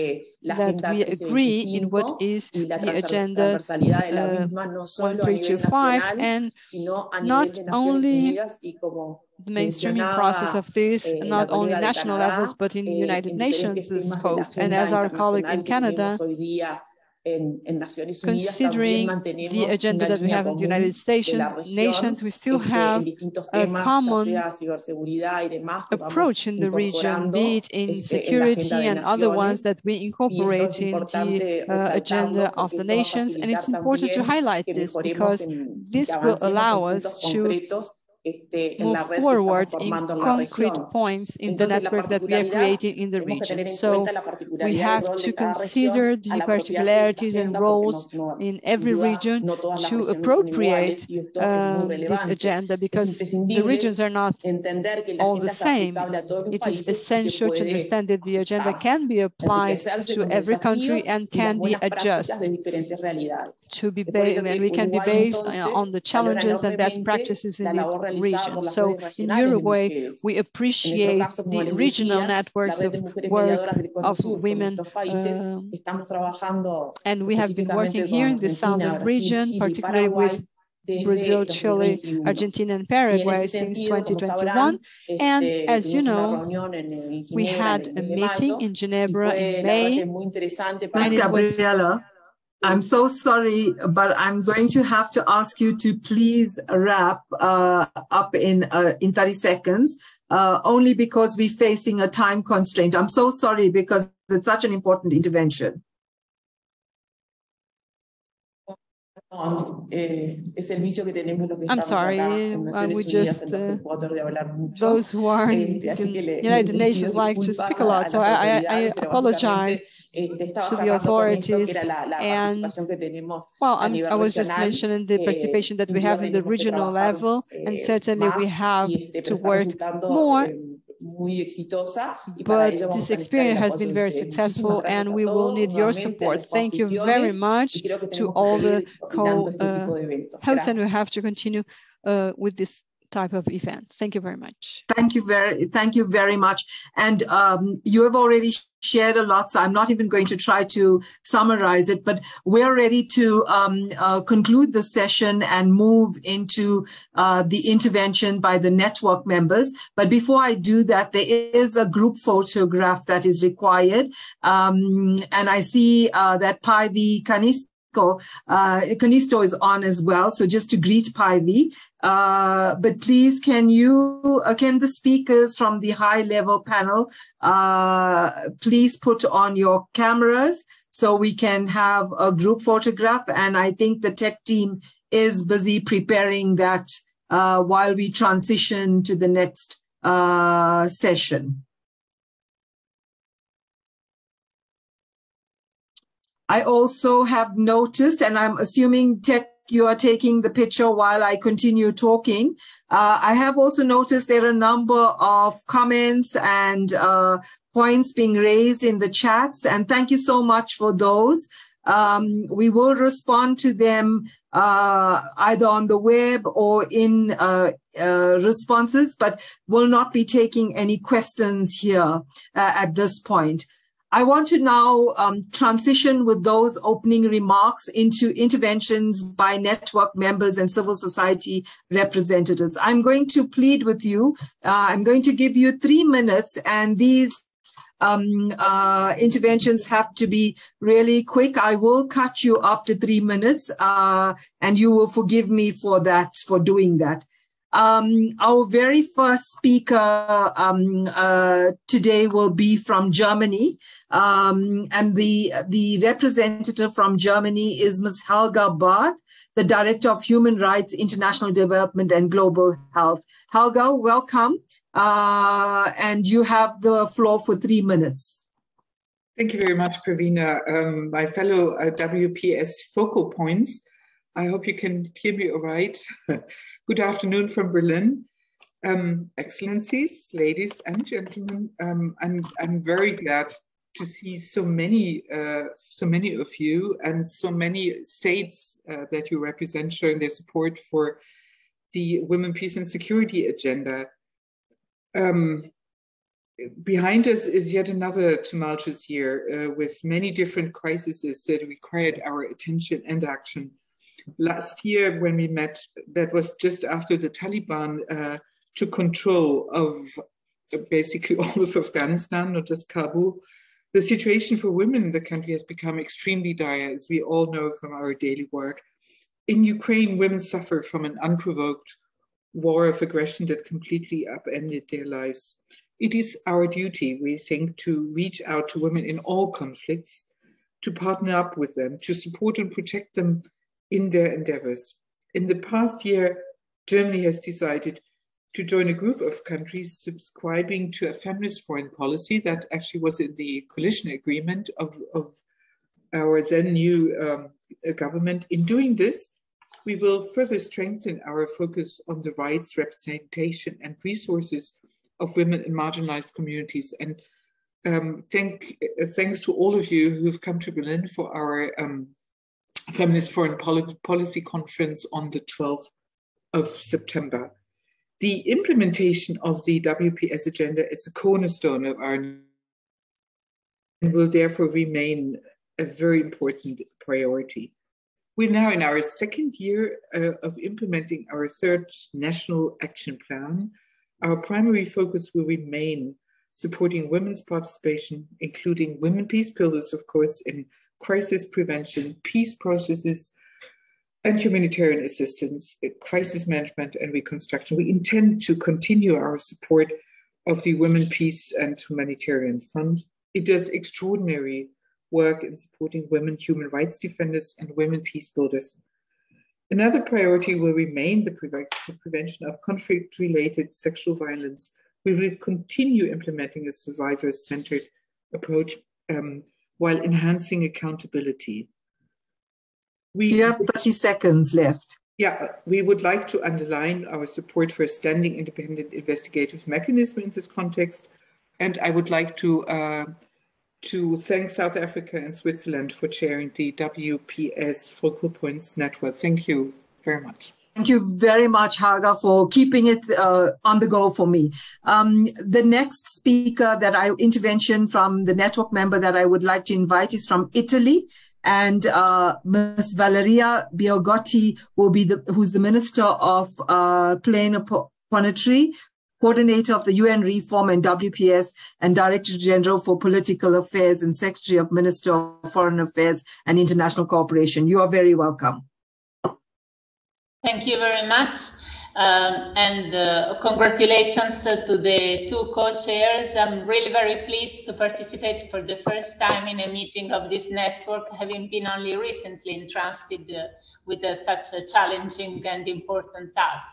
that we agree in what is the agenda 1325, and not only the mainstreaming process of this, not only national levels, but in United Nations scope. And as our colleague in Canada, considering the agenda that we have in the United Nations, we still have a common approach in the region, be it in security and other ones that we incorporate in the agenda of the nations. And it's important to highlight this because this will allow us to move forward in concrete points in the network that we are creating in the region. So we have to consider the particularities and roles in every region to appropriate this agenda, because the regions are not all the same. It is essential to understand that the agenda can be applied to every country and can be adjusted to be based, and we can be based on the challenges and best practices in the region. So in Uruguay, we appreciate the regional networks of work of women, and we have been working here in the southern region, particularly with Brazil, Chile, Argentina, and Paraguay since 2021. And as you know, we had a meeting in Geneva in May. Ms. Gabriela, I'm so sorry, but I'm going to have to ask you to please wrap up in 30 seconds, only because we're facing a time constraint. I'm so sorry, because it's such an important intervention. I'm sorry, we just, those who are in the United Nations like to speak a lot, so I apologize to the authorities. And well, I was just mentioning the participation that we have in the regional level, and certainly we have to work more. But this experience has been very successful, and we will need your support. Thank you very much to all the co-hosts, and we have to continue with this type of event. Thank you very much. Thank you very much. And you have already shared a lot, so I'm not even going to try to summarize it, but we're ready to conclude the session and move into the intervention by the network members. But before I do that, there is a group photograph that is required. And I see that Paivi Canisto is on as well, so just to greet Paivi. But please, can the speakers from the high-level panel please put on your cameras so we can have a group photograph? And I think the tech team is busy preparing that while we transition to the next session. I also have noticed, and I'm assuming Tech, you are taking the picture while I continue talking. I have also noticed there are a number of comments and points being raised in the chats, and thank you so much for those. We will respond to them either on the web or in responses, but will not be taking any questions here at this point. I want to now transition with those opening remarks into interventions by network members and civil society representatives. I'm going to plead with you. I'm going to give you 3 minutes, and these interventions have to be really quick. I will cut you after 3 minutes, and you will forgive me for that, for doing that. Our very first speaker today will be from Germany, and the representative from Germany is Ms. Helga Barth, the Director of Human Rights, International Development and Global Health. Helga, welcome, and you have the floor for 3 minutes. Thank you very much, Pravina. My fellow WPS focal points, I hope you can hear me all right. Good afternoon from Berlin. Excellencies, ladies and gentlemen, I'm very glad to see so many of you and so many states that you represent showing their support for the Women, Peace and Security agenda. Behind us is yet another tumultuous year with many different crises that required our attention and action. Last year, when we met, that was just after the Taliban took control of basically all of Afghanistan, not just Kabul. The situation for women in the country has become extremely dire, as we all know from our daily work. In Ukraine, women suffer from an unprovoked war of aggression that completely upended their lives. It is our duty, we think, to reach out to women in all conflicts, to partner up with them, to support and protect them in their endeavors. In the past year, Germany has decided to join a group of countries subscribing to a feminist foreign policy that actually was in the coalition agreement of our then new government. In doing this, we will further strengthen our focus on the rights, representation, and resources of women in marginalized communities. And thanks to all of you who've come to Berlin for our Feminist Foreign Policy Conference on the 12th of September. The implementation of the WPS agenda is a cornerstone of our and will therefore remain a very important priority. We're now in our second year of implementing our third national action plan. Our primary focus will remain supporting women's participation, including women peace builders, of course, in crisis prevention, peace processes, and humanitarian assistance, crisis management, and reconstruction. We intend to continue our support of the Women, Peace, and Humanitarian Fund. It does extraordinary work in supporting women human rights defenders and women peace builders. Another priority will remain the prevention of conflict-related sexual violence. We will continue implementing a survivor-centered approach while enhancing accountability. You have 30 seconds left. Yeah, we would like to underline our support for a standing independent investigative mechanism in this context. And I would like to thank South Africa and Switzerland for chairing the WPS Focal Points Network. Thank you very much. Thank you very much, Haga, for keeping it on the go for me. The next speaker intervention from the network member that I would like to invite is from Italy. And Ms. Valeria Biagiotti will be who's the Minister of Plenipotentiary, Coordinator of the UN Reform and WPS, and Director General for Political Affairs and Secretary of Minister of Foreign Affairs and International Cooperation. You are very welcome. Thank you very much. Congratulations to the two co-chairs. I'm really very pleased to participate for the first time in a meeting of this network, having been only recently entrusted with such a challenging and important task.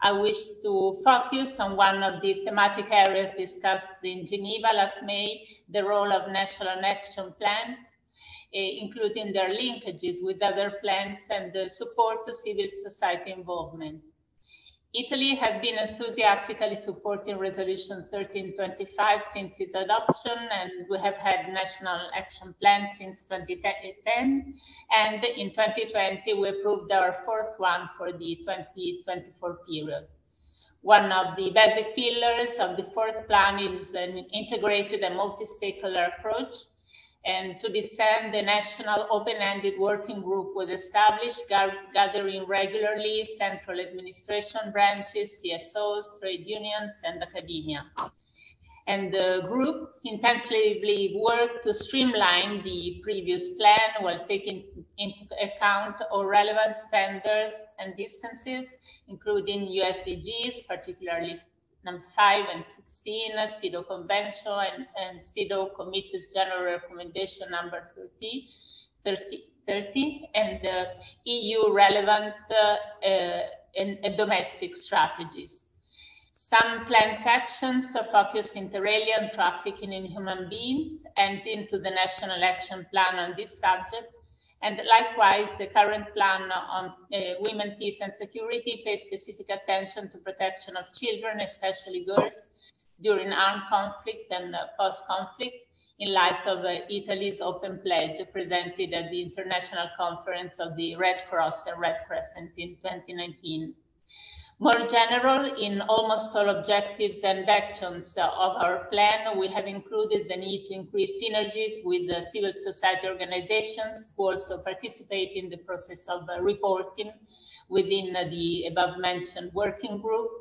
I wish to focus on one of the thematic areas discussed in Geneva last May, the role of national action plans, including their linkages with other plans and the support to civil society involvement. Italy has been enthusiastically supporting Resolution 1325 since its adoption, and we have had national action plans since 2010. And in 2020, we approved our fourth one for the 2024 period. One of the basic pillars of the fourth plan is an integrated and multi-stakeholder approach. And to this end, the National Open-Ended Working Group was established, gathering regularly central administration branches, CSOs, trade unions, and academia. And the group intensively worked to streamline the previous plan while taking into account all relevant standards and distances, including USDGs, particularly number 5 and 16, CEDAW Convention and CEDAW Committee's General Recommendation number 30, and EU relevant and domestic strategies. Some planned actions focus inter alia on trafficking in human beings and into the National Action Plan on this subject. And likewise, the current plan on women, peace and security pays specific attention to protection of children, especially girls, during armed conflict and post-conflict, in light of Italy's open pledge presented at the International Conference of the Red Cross and Red Crescent in 2019. More general, in almost all objectives and actions of our plan, we have included the need to increase synergies with the civil society organizations who also participate in the process of reporting within the above-mentioned working group.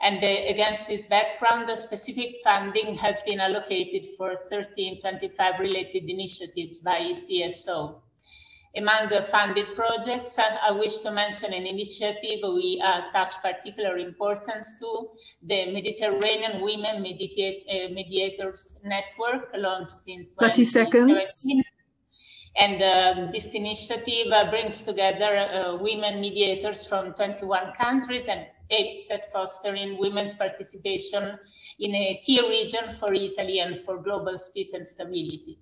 And against this background, the specific funding has been allocated for 1325 related initiatives by CSO. Among the funded projects, I wish to mention an initiative we attach particular importance to, the Mediterranean Women Mediators Network, launched in 30 seconds. And this initiative brings together women mediators from 21 countries and aims at fostering women's participation in a key region for Italy and for global peace and stability.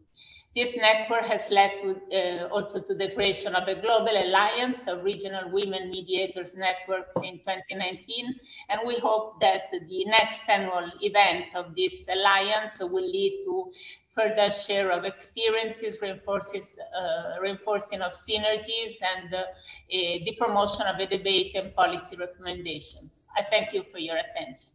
This network has led to, also to the creation of a global alliance of regional women mediators networks in 2019, and we hope that the next annual event of this alliance will lead to further share of experiences, reinforcing of synergies, and the promotion of a debate and policy recommendations. I thank you for your attention.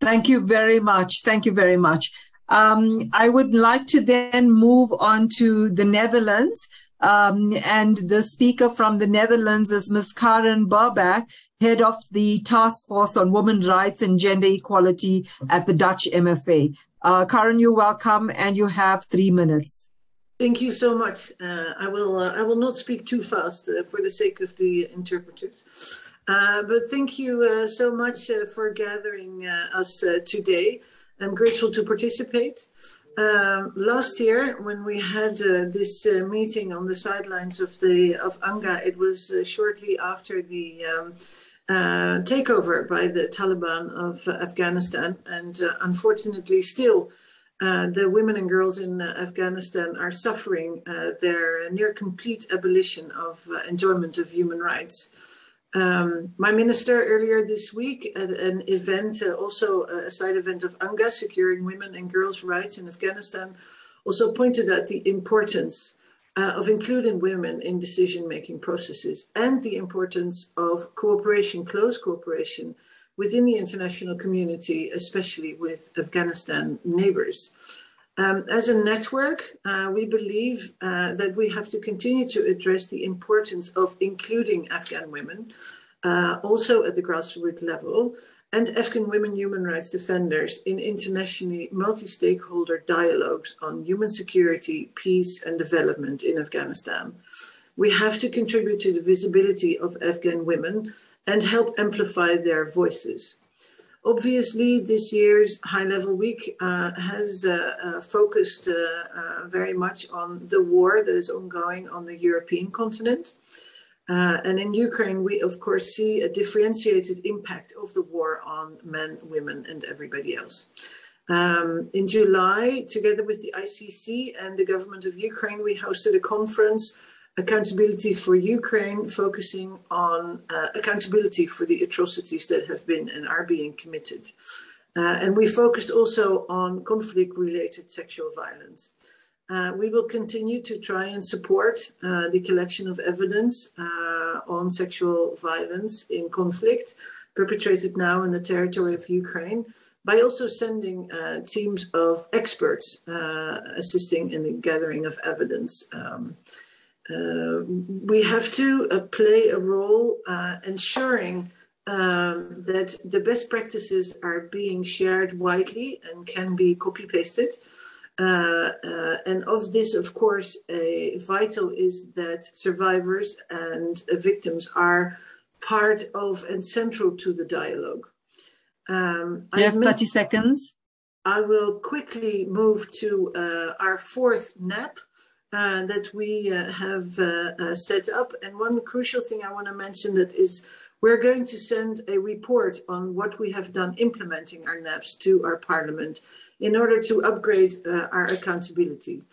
Thank you very much. Thank you very much. I would like to then move on to the Netherlands. And the speaker from the Netherlands is Ms. Karen Burbach, head of the Task Force on Women's Rights and Gender Equality at the Dutch MFA. Karen, you're welcome, and you have 3 minutes. Thank you so much. I will not speak too fast for the sake of the interpreters. But thank you so much for gathering us today. I'm grateful to participate. Last year, when we had this meeting on the sidelines of UNGA, it was shortly after the takeover by the Taliban of Afghanistan. And unfortunately, still, the women and girls in Afghanistan are suffering their near complete abolition of enjoyment of human rights. My minister earlier this week at an event, also a side event of UNGA, Securing Women and Girls' Rights in Afghanistan, also pointed at the importance of including women in decision-making processes and the importance of cooperation, close cooperation within the international community, especially with Afghanistan neighbors. As a network, we believe that we have to continue to address the importance of including Afghan women, also at the grassroots level, and Afghan women human rights defenders in internationally multi-stakeholder dialogues on human security, peace, and development in Afghanistan. We have to contribute to the visibility of Afghan women and help amplify their voices. Obviously, this year's high-level week has focused very much on the war that is ongoing on the European continent. And in Ukraine, we, of course, see a differentiated impact of the war on men, women, and everybody else. In July, together with the ICC and the government of Ukraine, we hosted a conference, Accountability for Ukraine, focusing on accountability for the atrocities that have been and are being committed. And we focused also on conflict-related sexual violence. We will continue to try and support the collection of evidence on sexual violence in conflict perpetrated now in the territory of Ukraine by also sending teams of experts assisting in the gathering of evidence. We have to play a role ensuring that the best practices are being shared widely and can be copy-pasted. And of this, of course, vital is that survivors and victims are part of and central to the dialogue. You have 30 seconds. I will quickly move to our fourth NAP. That we have set up. And one crucial thing I want to mention that is we're going to send a report on what we have done implementing our NAPs to our parliament in order to upgrade our accountability.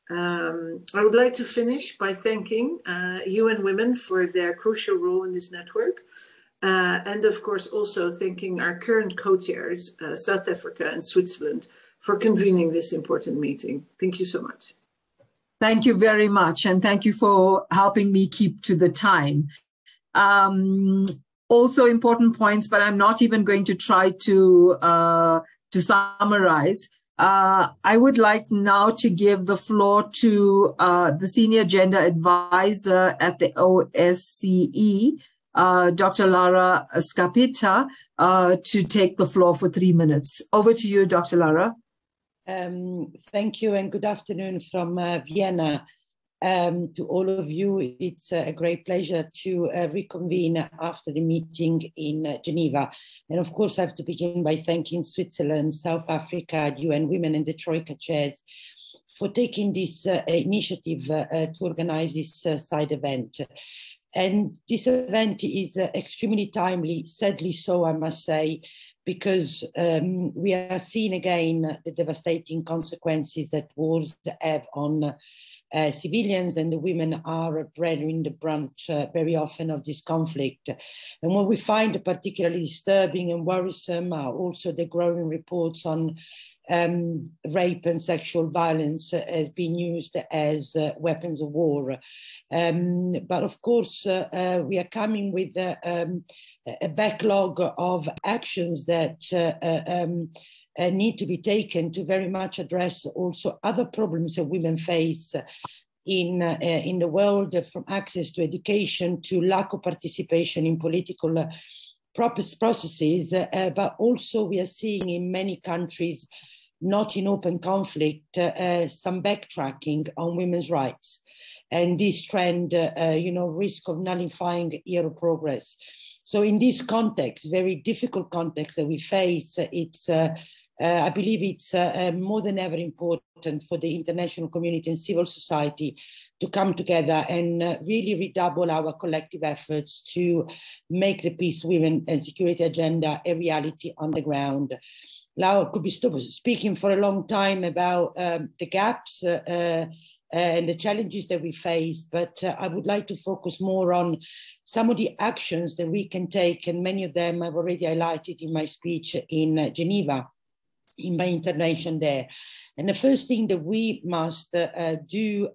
I would like to finish by thanking UN Women for their crucial role in this network. And of course, also thanking our current co-chairs, South Africa and Switzerland, for convening this important meeting. Thank you so much. Thank you very much, and thank you for helping me keep to the time. Also important points, but I'm not even going to try to summarize. I would like now to give the floor to the Senior Gender Advisor at the OSCE, Dr. Lara Scapita, to take the floor for 3 minutes. Over to you, Dr. Lara. Thank you and good afternoon from Vienna. To all of you, it's a great pleasure to reconvene after the meeting in Geneva. And of course, I have to begin by thanking Switzerland, South Africa, UN Women and the Troika chairs for taking this initiative to organize this side event. And this event is extremely timely, sadly so, I must say, because we are seeing again the devastating consequences that wars have on civilians, and the women are bearing the brunt very often of this conflict. And what we find particularly disturbing and worrisome are also the growing reports on rape and sexual violence has been used as weapons of war. But of course, we are coming with a backlog of actions that need to be taken to very much address also other problems that women face in the world, from access to education to lack of participation in political processes. But also we are seeing in many countries, not in open conflict, some backtracking on women's rights. And this trend, risk of nullifying year of progress. So in this context, very difficult context that we face, it's, I believe it's more than ever important for the international community and civil society to come together and really redouble our collective efforts to make the peace, women and security agenda a reality on the ground. Now, could be speaking for a long time about the gaps and the challenges that we face, but I would like to focus more on some of the actions that we can take, and many of them I've already highlighted in my speech in Geneva, in my intervention there. And the first thing that we must do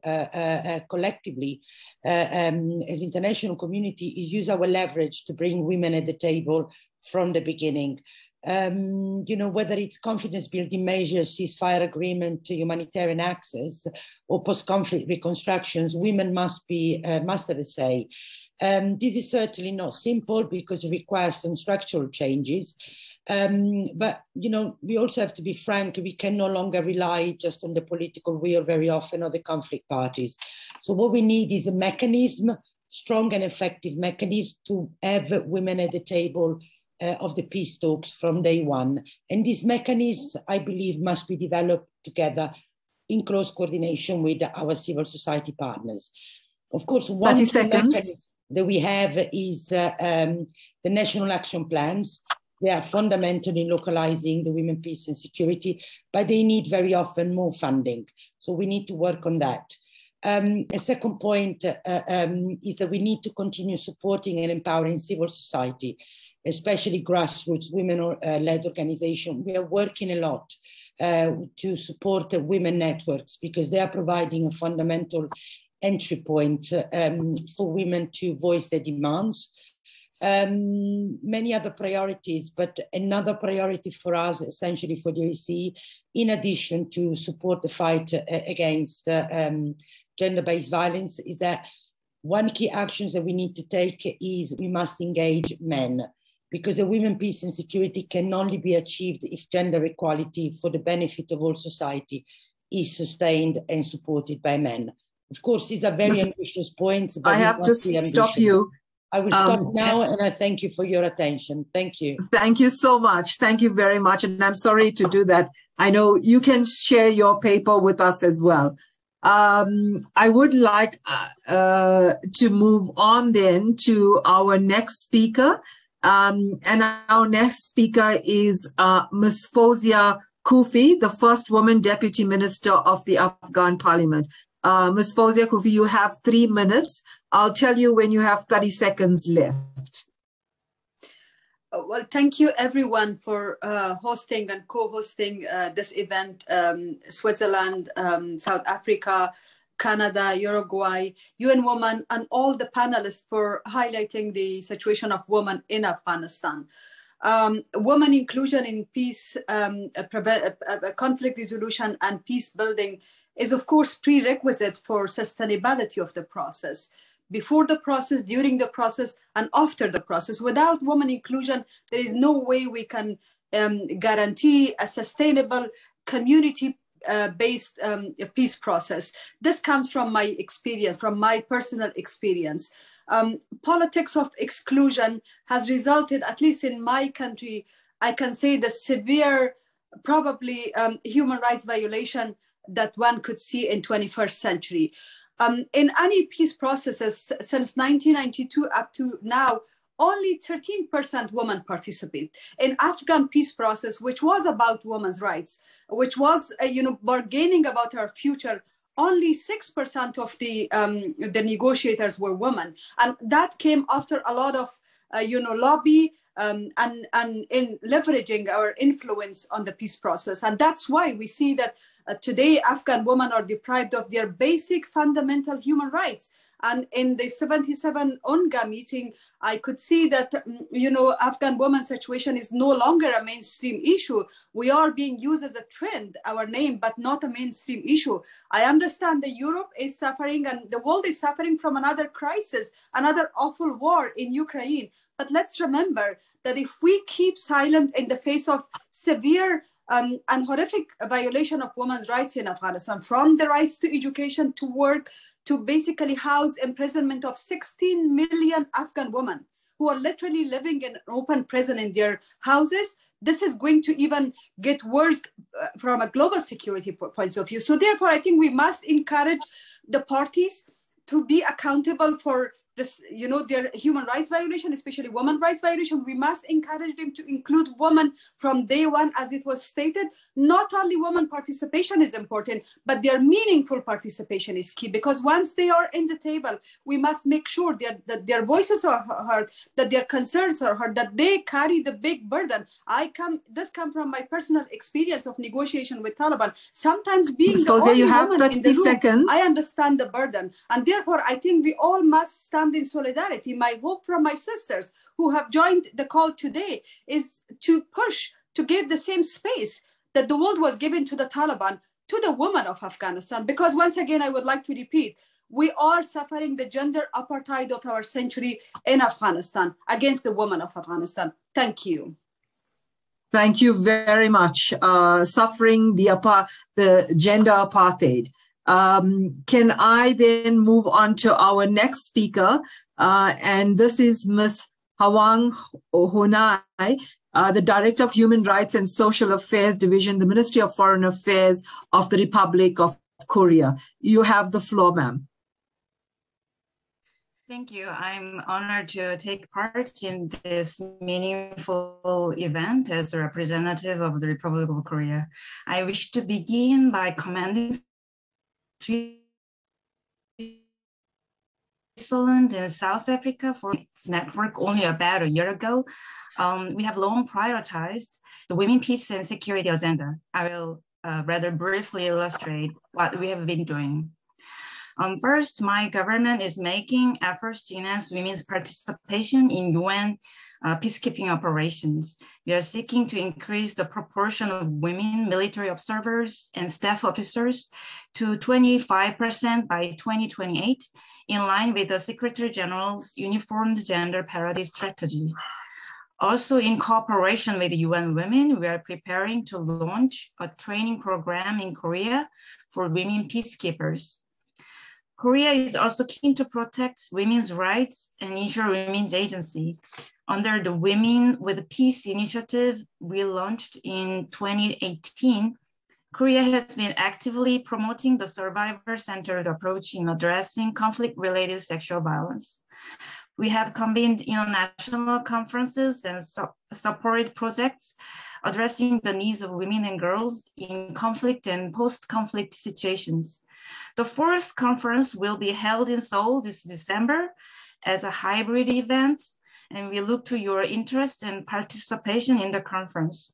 collectively as international community is use our leverage to bring women at the table from the beginning. Whether it's confidence building measures, ceasefire agreement, humanitarian access, or post-conflict reconstructions, women must have a say. This is certainly not simple because it requires some structural changes. But, we also have to be frank, we can no longer rely just on the political will very often, or the conflict parties. So what we need is a mechanism, strong and effective mechanism to have women at the table of the peace talks from day one. And these mechanisms, I believe, must be developed together in close coordination with our civil society partners. Of course, one mechanism that we have is the national action plans. They are fundamental in localizing the women, peace and security, but they need very often more funding. So we need to work on that. A second point is that we need to continue supporting and empowering civil society, especially grassroots women-led organizations. We are working a lot to support the women networks because they are providing a fundamental entry point for women to voice their demands. Many other priorities, but another priority for us, essentially for the OEC, in addition to support the fight against gender-based violence, is that one key actions that we need to take is we must engage men, because the women, peace and security can only be achieved if gender equality for the benefit of all society is sustained and supported by men. Of course, these are very ambitious points. But I have to stop you. I will stop now, and I thank you for your attention. Thank you. Thank you so much. Thank you very much. And I'm sorry to do that. I know you can share your paper with us as well. I would like to move on then to our next speaker. And our next speaker is Ms. Fawzia Kufi, the first woman deputy minister of the Afghan parliament. Ms. Fawzia Kufi, you have 3 minutes. I'll tell you when you have 30 seconds left. Well, thank you everyone for hosting and co-hosting this event. Switzerland, South Africa, Canada, Uruguay, UN Women, and all the panelists for highlighting the situation of women in Afghanistan. Women inclusion in peace, conflict resolution and peace building is of course prerequisite for sustainability of the process. Before the process, during the process, and after the process. Without women inclusion, there is no way we can guarantee a sustainable community-based peace process. This comes from my experience, from my personal experience. Politics of exclusion has resulted, at least in my country, I can say the severe, probably human rights violation that one could see in 21st century. In any peace processes since 1992 up to now, only 13% women participate. In Afghan peace process, which was about women's rights, which was bargaining about our future, only 6% of the negotiators were women, and that came after a lot of lobby and in leveraging our influence on the peace process. And that's why we see that today Afghan women are deprived of their basic fundamental human rights. And in the 77 UNGA meeting, I could see that, Afghan women's situation is no longer a mainstream issue. We are being used as a trend, our name, but not a mainstream issue. I understand that Europe is suffering and the world is suffering from another crisis, another awful war in Ukraine. But let's remember that if we keep silent in the face of severe and horrific violation of women's rights in Afghanistan, from the rights to education, to work, to basically house imprisonment of 16 million Afghan women who are literally living in open prison in their houses, this is going to even get worse from a global security point of view. So therefore, I think we must encourage the parties to be accountable for this, their human rights violation, especially women's rights violation. We must encourage them to include women from day one, as it was stated. Not only women participation is important, but their meaningful participation is key, because once they are in the table, we must make sure that their voices are heard, that their concerns are heard, that they carry the big burden. This comes from my personal experience of negotiation with Taliban. Sometimes being the only woman in the room, I understand the burden. And therefore, I think we all must stand in solidarity. My hope from my sisters who have joined the call today is to push, to give the same space that the world was given to the Taliban, to the women of Afghanistan. Because once again, I would like to repeat, we are suffering the gender apartheid of our century in Afghanistan against the women of Afghanistan. Thank you. Thank you very much. Suffering the gender apartheid. Can I then move on to our next speaker? And this is Ms. Hwang Honai, the Director of Human Rights and Social Affairs Division, the Ministry of Foreign Affairs of the Republic of Korea. You have the floor, ma'am. Thank you. I'm honored to take part in this meaningful event as a representative of the Republic of Korea. I wish to begin by commending Switzerland and South Africa for its network only about a year ago. We have long prioritized the women, peace, and security agenda. I will rather briefly illustrate what we have been doing. First, my government is making efforts to enhance women's participation in UN peacekeeping operations. We are seeking to increase the proportion of women military observers and staff officers to 25% by 2028, in line with the Secretary General's Uniformed Gender Parity Strategy. Also, in cooperation with UN Women, we are preparing to launch a training program in Korea for women peacekeepers. Korea is also keen to protect women's rights and ensure women's agency. Under the Women with Peace initiative we launched in 2018, Korea has been actively promoting the survivor-centered approach in addressing conflict-related sexual violence. We have convened international conferences and supported projects addressing the needs of women and girls in conflict and post-conflict situations. The fourth conference will be held in Seoul this December as a hybrid event, and we look to your interest and participation in the conference.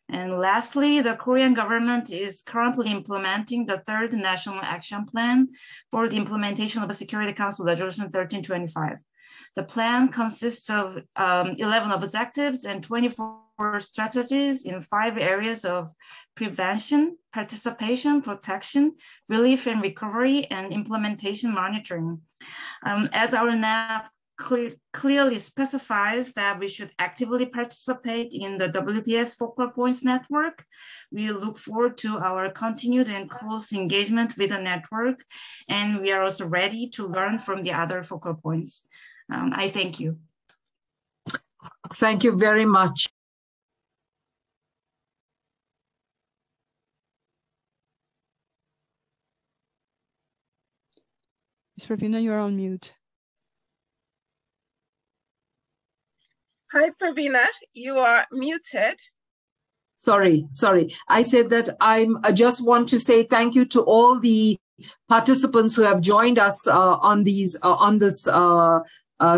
And lastly, the Korean government is currently implementing the third National Action Plan for the implementation of the Security Council Resolution 1325. The plan consists of 11 objectives and 24 strategies in 5 areas of prevention, participation, protection, relief and recovery, and implementation monitoring. As our NAP clearly specifies that we should actively participate in the WPS Focal Points Network, we look forward to our continued and close engagement with the network, and we are also ready to learn from the other focal points. I thank you. Thank you very much. Pravina, you're on mute. Hi, Pravina, you are muted. Sorry. I said that I just want to say thank you to all the participants who have joined us on this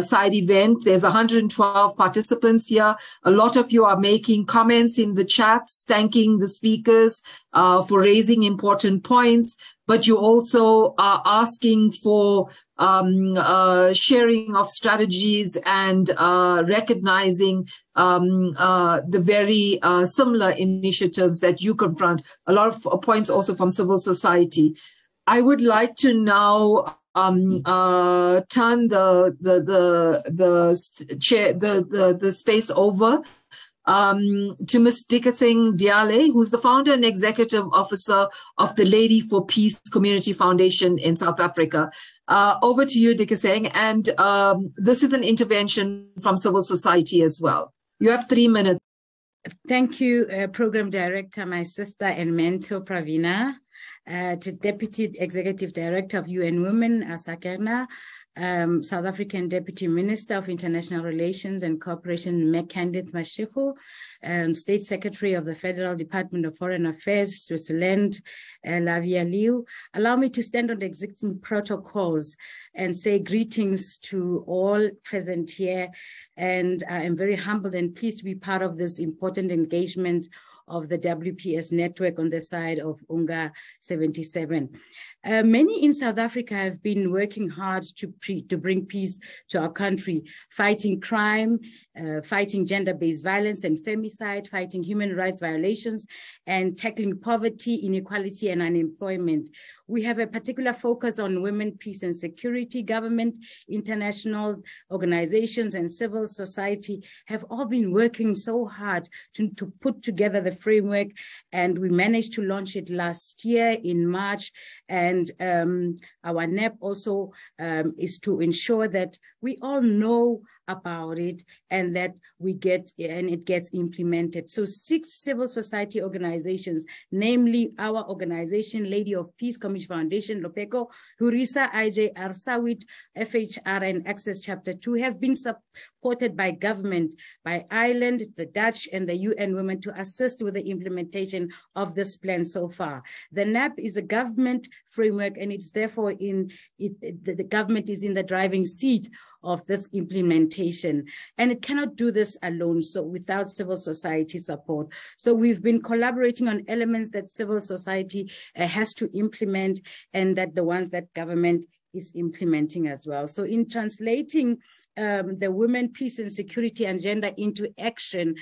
side event. There's 112 participants here. A lot of you are making comments in the chats, thanking the speakers for raising important points, but you also are asking for sharing of strategies and recognizing the very similar initiatives that you confront. A lot of points also from civil society. I would like to now turn the space over to Ms. Dikaseng Diale, who's the founder and executive officer of the Lady for Peace Community Foundation in South Africa. Over to you, Dikaseng, and this is an intervention from civil society as well. You have 3 minutes. Thank you, Program Director, my sister and mentor, Pravina, to Deputy Executive Director of UN Women, Jacqueline, South African Deputy Minister of International Relations and Cooperation, Candith Mashego, State Secretary of the Federal Department of Foreign Affairs, Switzerland, Livia. Allow me to stand on the existing protocols and say greetings to all present here. And I am very humbled and pleased to be part of this important engagement of the WPS network on the side of UNGA 77. Many in South Africa have been working hard to bring peace to our country, fighting crime, fighting gender-based violence and femicide, fighting human rights violations, and tackling poverty, inequality, and unemployment. We have a particular focus on women, peace and security. Government, international organizations, and civil society have all been working so hard to put together the framework, and we managed to launch it last year in March. And our NEP also is to ensure that we all know about it and that it gets implemented. So 6 civil society organizations, namely our organization, Lady of Peace Community Foundation, Lopeko, Hurisa, IJ, Arsawit, FHR, and Access Chapter 2 have been supported by government, by Ireland, the Dutch, and the UN Women to assist with the implementation of this plan so far. The NAP is a government framework, and it's therefore the government is in the driving seat of this implementation, and it cannot do this alone, so without civil society support. So we've been collaborating on elements that civil society has to implement, and that the ones that government is implementing as well. So in translating the Women, Peace and Security agenda into action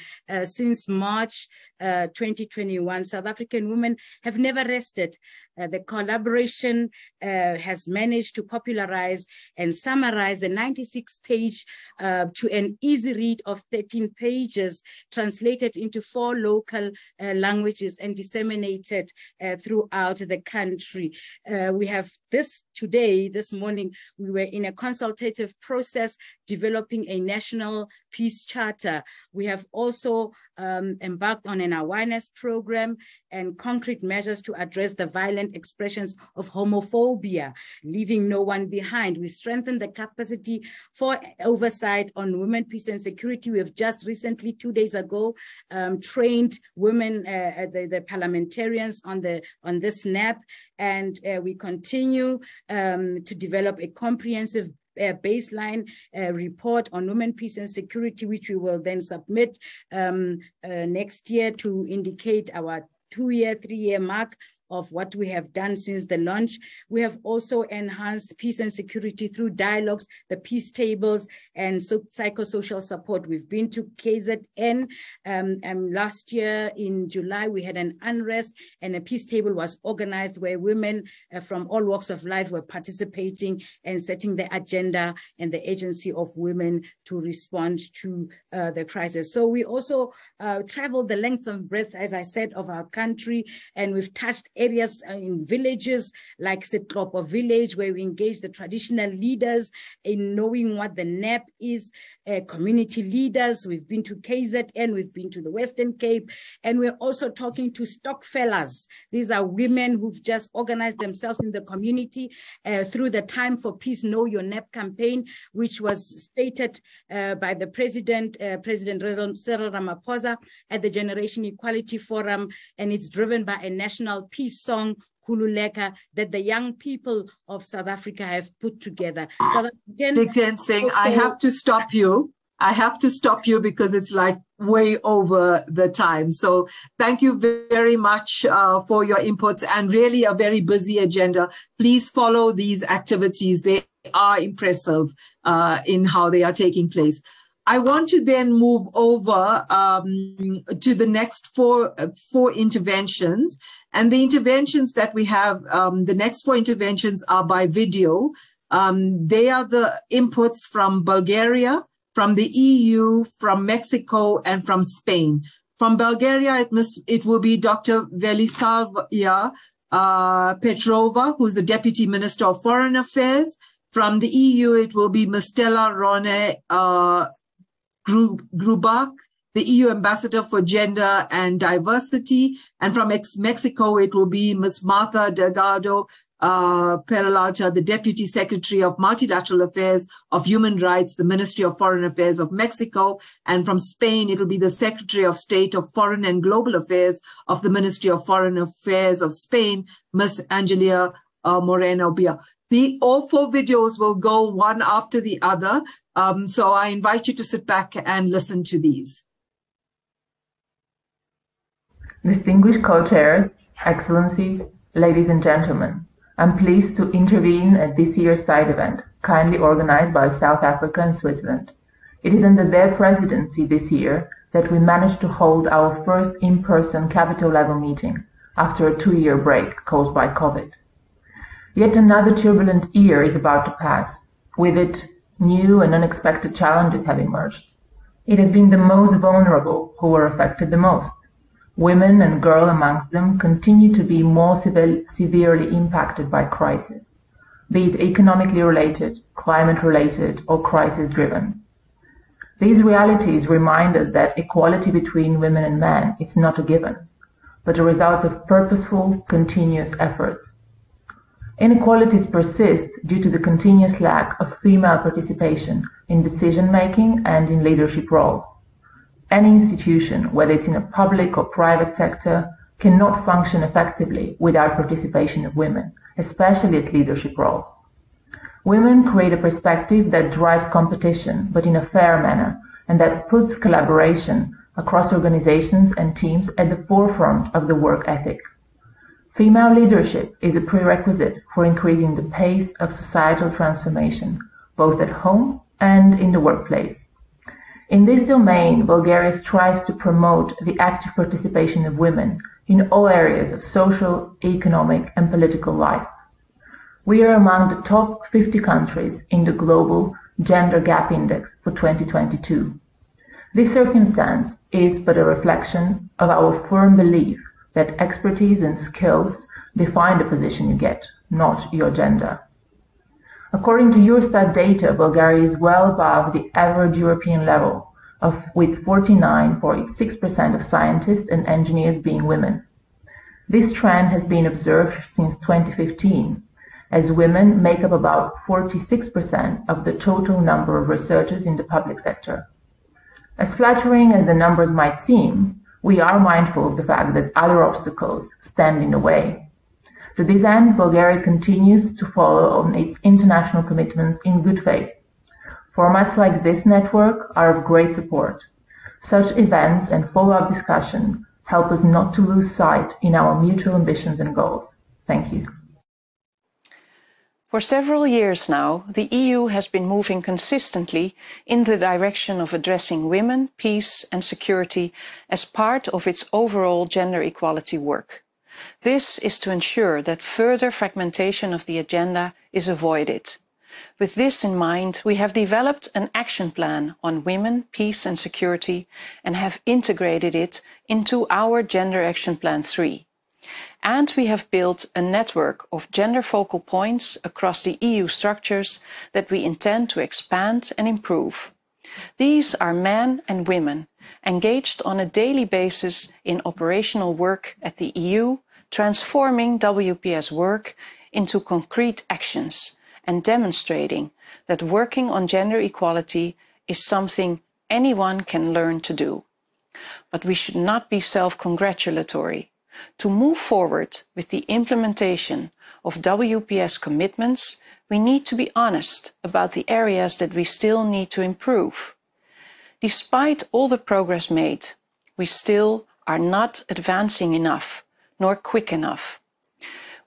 since March 2021, South African women have never rested. The collaboration has managed to popularize and summarize the 96-page to an easy read of 13 pages, translated into 4 local languages and disseminated throughout the country. We have this morning, we were in a consultative process developing a national peace charter. We have also embarked on an awareness program and concrete measures to address the violent expressions of homophobia, leaving no one behind. We strengthened the capacity for oversight on women, peace and security. We have just recently, 2 days ago, trained women, the parliamentarians on this NAP, and we continue to develop a comprehensive baseline report on women, peace and security, which we will then submit next year to indicate our 2-year, 3-year mark of what we have done since the launch. We have also enhanced peace and security through dialogues, the peace tables, and psychosocial support. We've been to KZN. Last year in July, we had an unrest, and a peace table was organized where women from all walks of life were participating and setting the agenda and the agency of women to respond to the crisis. So we also traveled the length and breadth, as I said, of our country, and we've touched areas in villages like Setlopo village, where we engage the traditional leaders in knowing what the NAP is, community leaders. We've been to KZN, we've been to the Western Cape, and we're also talking to stockfellers. These are women who've just organized themselves in the community through the Time for Peace Know Your NAP campaign, which was stated by the President Cyril Ramaphosa at the Generation Equality Forum, and it's driven by a national peace song, Khululeka, that the young people of South Africa have put together. South African Singh, I have to stop you. I have to stop you because it's like way over the time. So thank you very much for your inputs, and really a very busy agenda. Please follow these activities. They are impressive in how they are taking place. I want to then move over to the next four interventions. And the interventions that we have, the next four interventions are by video. They are the inputs from Bulgaria, from the EU, from Mexico, and from Spain. From Bulgaria, it will be Dr. Valeria Petrova, who's the Deputy Minister of Foreign Affairs. From the EU, it will be Ms. Stella Rone Grubak, the EU Ambassador for Gender and Diversity. And from Mexico, it will be Ms. Martha Delgado Peralta, the Deputy Secretary of Multilateral Affairs of Human Rights, the Ministry of Foreign Affairs of Mexico. And from Spain, it will be the Secretary of State of Foreign and Global Affairs of the Ministry of Foreign Affairs of Spain, Ms. Angelia Moreno Bia. All four videos will go one after the other. So I invite you to sit back and listen to these. Distinguished co-chairs, excellencies, ladies and gentlemen, I'm pleased to intervene at this year's side event, kindly organized by South Africa and Switzerland. It is under their presidency this year that we managed to hold our first in-person capital-level meeting after a 2-year break caused by COVID. Yet another turbulent year is about to pass. With it, new and unexpected challenges have emerged. It has been the most vulnerable who were affected the most. Women and girls amongst them continue to be more severely impacted by crisis, be it economically related, climate related, or crisis driven. These realities remind us that equality between women and men is not a given, but a result of purposeful, continuous efforts. Inequalities persist due to the continuous lack of female participation in decision-making and in leadership roles. Any institution, whether it's in a public or private sector, cannot function effectively without participation of women, especially at leadership roles. Women create a perspective that drives competition, but in a fair manner, and that puts collaboration across organizations and teams at the forefront of the work ethic. Female leadership is a prerequisite for increasing the pace of societal transformation, both at home and in the workplace. In this domain, Bulgaria strives to promote the active participation of women in all areas of social, economic, and political life. We are among the top 50 countries in the Global Gender Gap Index for 2022. This circumstance is but a reflection of our firm belief that expertise and skills define the position you get, not your gender. According to Eurostat data, Bulgaria is well above the average European level, with 49.6% of scientists and engineers being women. This trend has been observed since 2015, as women make up about 46% of the total number of researchers in the public sector. As flattering as the numbers might seem, we are mindful of the fact that other obstacles stand in the way. To this end, Bulgaria continues to follow on its international commitments in good faith. Formats like this network are of great support. Such events and follow-up discussion help us not to lose sight in our mutual ambitions and goals. Thank you. For several years now, the EU has been moving consistently in the direction of addressing women, peace and security as part of its overall gender equality work. This is to ensure that further fragmentation of the agenda is avoided. With this in mind, we have developed an action plan on women, peace and security and have integrated it into our Gender Action Plan 3. And we have built a network of gender focal points across the EU structures that we intend to expand and improve. These are men and women engaged on a daily basis in operational work at the EU, transforming WPS work into concrete actions and demonstrating that working on gender equality is something anyone can learn to do. But we should not be self-congratulatory. To move forward with the implementation of WPS commitments, we need to be honest about the areas that we still need to improve. Despite all the progress made, we still are not advancing enough, nor quick enough.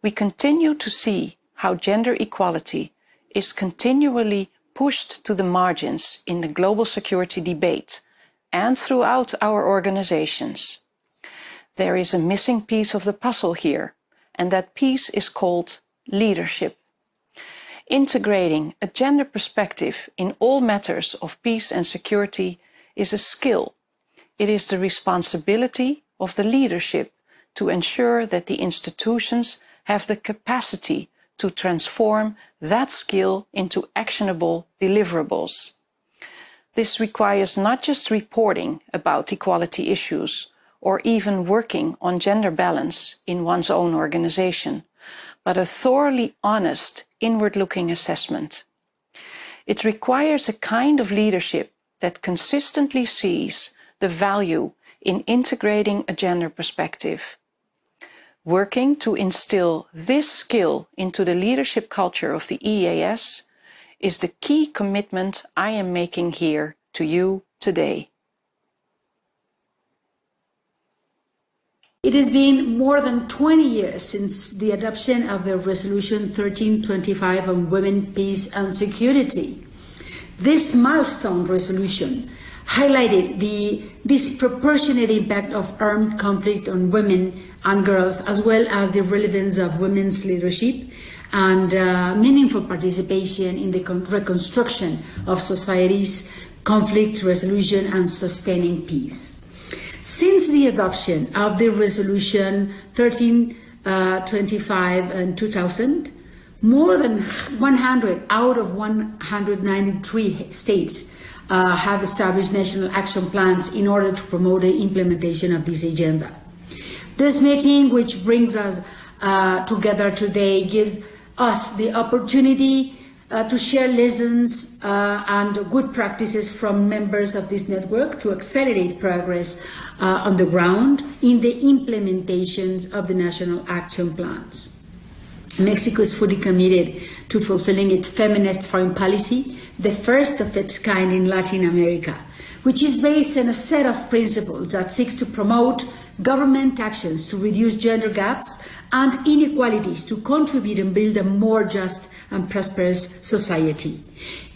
We continue to see how gender equality is continually pushed to the margins in the global security debate and throughout our organizations. There is a missing piece of the puzzle here, and that piece is called leadership. Integrating a gender perspective in all matters of peace and security is a skill. It is the responsibility of the leadership to ensure that the institutions have the capacity to transform that skill into actionable deliverables. This requires not just reporting about equality issues or even working on gender balance in one's own organization, but a thoroughly honest, inward-looking assessment. It requires a kind of leadership that consistently sees the value in integrating a gender perspective. Working to instill this skill into the leadership culture of the EAS is the key commitment I am making here to you today. It has been more than 20 years since the adoption of the Resolution 1325 on Women, Peace and Security. This milestone resolution highlighted the disproportionate impact of armed conflict on women and girls, as well as the relevance of women's leadership and meaningful participation in the reconstruction of societies, conflict resolution and sustaining peace. Since the adoption of the Resolution 1325 in 2000, more than 100 out of 193 states have established national action plans in order to promote the implementation of this agenda. This meeting, which brings us together today, gives us the opportunity to share lessons and good practices from members of this network to accelerate progress on the ground in the implementation of the national action plans. Mexico is fully committed to fulfilling its feminist foreign policy, the first of its kind in Latin America, which is based on a set of principles that seeks to promote government actions to reduce gender gaps and inequalities to contribute and build a more just and prosperous society.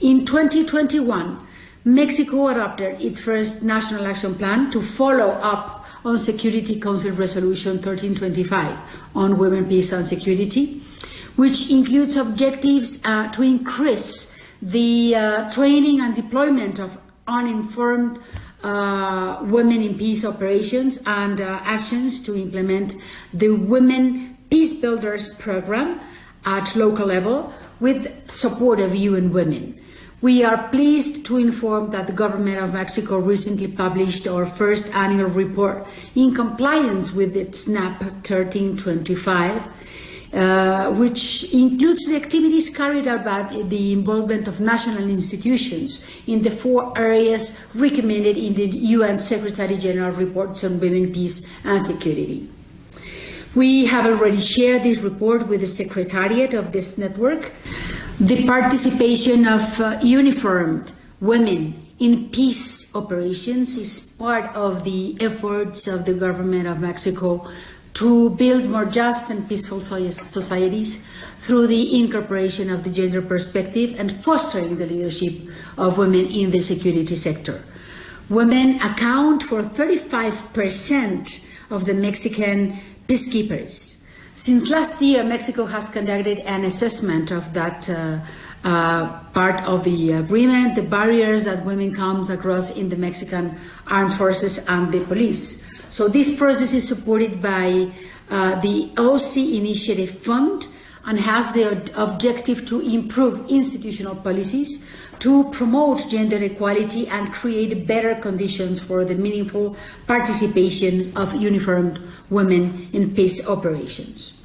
In 2021, Mexico adopted its first national action plan to follow up on Security Council Resolution 1325 on women, peace and security, which includes objectives to increase the training and deployment of uninformed women in peace operations and actions to implement the Women Peace Builders program at local level with support of UN Women. We are pleased to inform that the government of Mexico recently published our first annual report in compliance with its SNAP 1325, which includes the activities carried out by the involvement of national institutions in the 4 areas recommended in the UN Secretary General reports on women, peace and security. We have already shared this report with the Secretariat of this network. The participation of uniformed women in peace operations is part of the efforts of the government of Mexico to build more just and peaceful societies through the incorporation of the gender perspective and fostering the leadership of women in the security sector. Women account for 35% of the Mexican peacekeepers. Since last year, Mexico has conducted an assessment of that part of the agreement, the barriers that women come across in the Mexican armed forces and the police. So this process is supported by the OC Initiative Fund, and has the objective to improve institutional policies to promote gender equality and create better conditions for the meaningful participation of uniformed women in peace operations.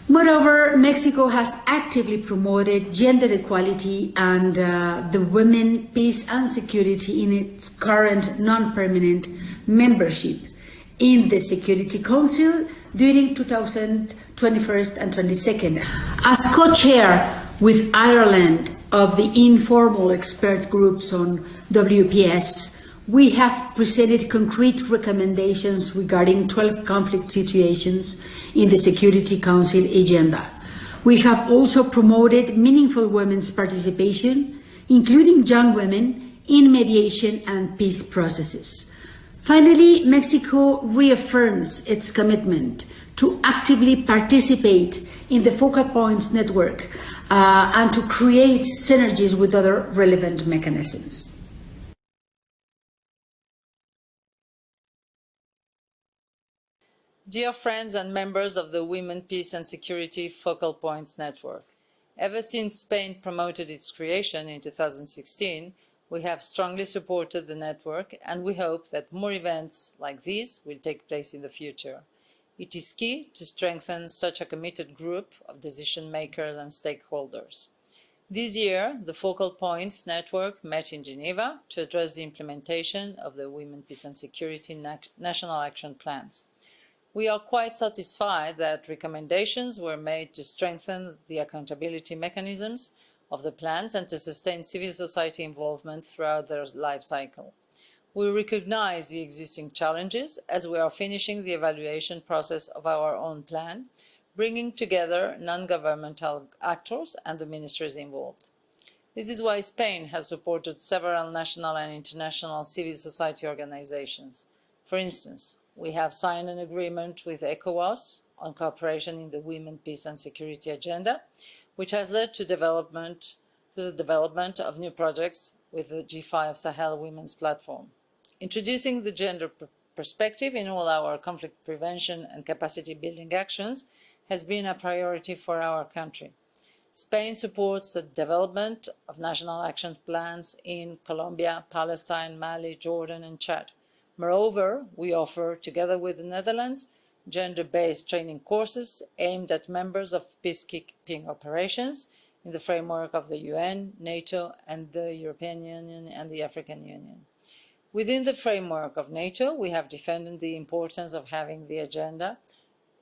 Moreover, Mexico has actively promoted gender equality and the women, peace and security in its current non-permanent membership in the Security Council during 2021 and 22. As co-chair with Ireland of the informal expert groups on WPS, we have presented concrete recommendations regarding 12 conflict situations in the Security Council agenda. We have also promoted meaningful women's participation, including young women, in mediation and peace processes. Finally, Mexico reaffirms its commitment to actively participate in the Focal Points network and to create synergies with other relevant mechanisms. Dear friends and members of the Women, Peace and Security Focal Points Network, ever since Spain promoted its creation in 2016, we have strongly supported the network, and we hope that more events like these will take place in the future. It is key to strengthen such a committed group of decision makers and stakeholders. This year, the Focal Points Network met in Geneva to address the implementation of the Women, Peace and Security National Action Plans. We are quite satisfied that recommendations were made to strengthen the accountability mechanisms of the plans and to sustain civil society involvement throughout their life cycle. We recognize the existing challenges as we are finishing the evaluation process of our own plan, bringing together non-governmental actors and the ministries involved. This is why Spain has supported several national and international civil society organizations. For instance, we have signed an agreement with ECOWAS on cooperation in the Women, Peace and Security agenda, which has led to the development of new projects with the G5 Sahel Women's Platform. Introducing the gender perspective in all our conflict prevention and capacity building actions has been a priority for our country. Spain supports the development of national action plans in Colombia, Palestine, Mali, Jordan, and Chad. Moreover, we offer, together with the Netherlands, gender-based training courses aimed at members of peacekeeping operations in the framework of the UN, NATO, and the European Union and the African Union. Within the framework of NATO, we have defended the importance of having the agenda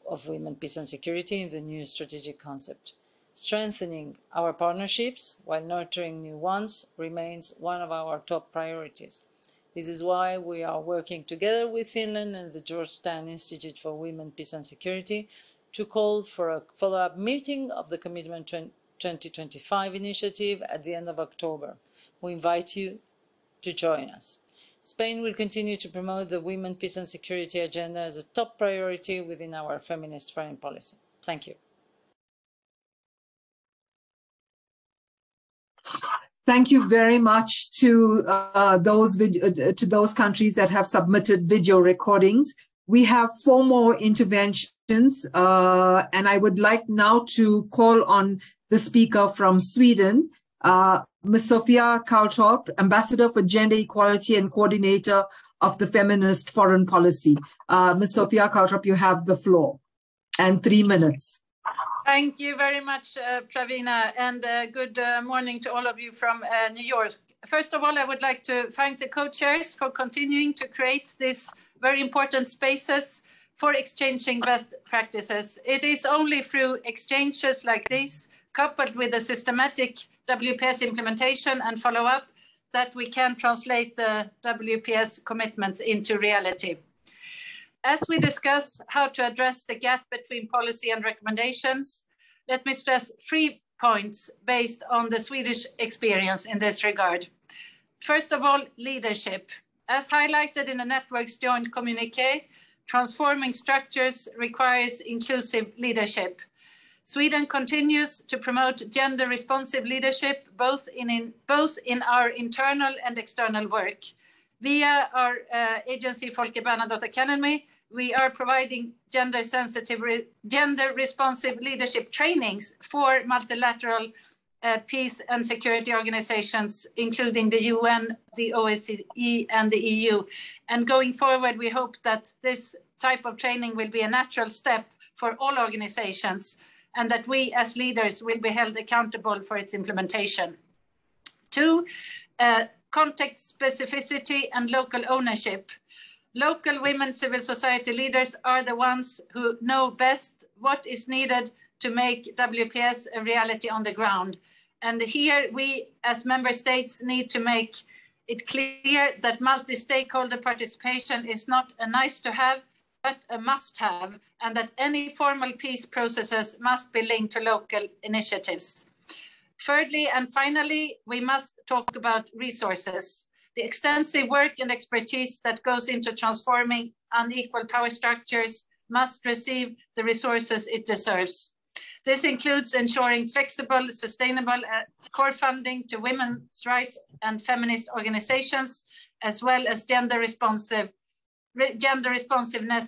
of women, peace and security in the new strategic concept. Strengthening our partnerships while nurturing new ones remains one of our top priorities. This is why we are working together with Finland and the Georgetown Institute for Women, Peace and Security to call for a follow-up meeting of the Commitment 2025 initiative at the end of October. We invite you to join us. Spain will continue to promote the Women, Peace and Security agenda as a top priority within our feminist foreign policy. Thank you. Thank you very much to those countries that have submitted video recordings. We have 4 more interventions, and I would like now to call on the speaker from Sweden, Ms. Sofia Kaltorp, Ambassador for Gender Equality and Coordinator of the Feminist Foreign Policy. Ms. Sofia Kaltorp, you have the floor, and 3 minutes. Thank you very much, Pravina, and good morning to all of you from New York. First of all, I would like to thank the co-chairs for continuing to create these very important spaces for exchanging best practices. It is only through exchanges like these, coupled with a systematic WPS implementation and follow-up, that we can translate the WPS commitments into reality. As we discuss how to address the gap between policy and recommendations, let me stress 3 points based on the Swedish experience in this regard. First of all, leadership. As highlighted in the network's joint communiqué, transforming structures requires inclusive leadership. Sweden continues to promote gender-responsive leadership both in our internal and external work. Via our agency Folke Bernadotte Academy, we are providing gender-sensitive, gender-responsive leadership trainings for multilateral peace and security organizations, including the UN, the OSCE, and the EU. And going forward, we hope that this type of training will be a natural step for all organizations, and that we as leaders will be held accountable for its implementation. 2, context specificity and local ownership. Local women civil society leaders are the ones who know best what is needed to make WPS a reality on the ground. And here we as member states need to make it clear that multi-stakeholder participation is not a nice to have, but a must have, and that any formal peace processes must be linked to local initiatives. Thirdly, and finally, we must talk about resources. The extensive work and expertise that goes into transforming unequal power structures must receive the resources it deserves. This includes ensuring flexible, sustainable core funding to women's rights and feminist organizations, as well as gender responsiveness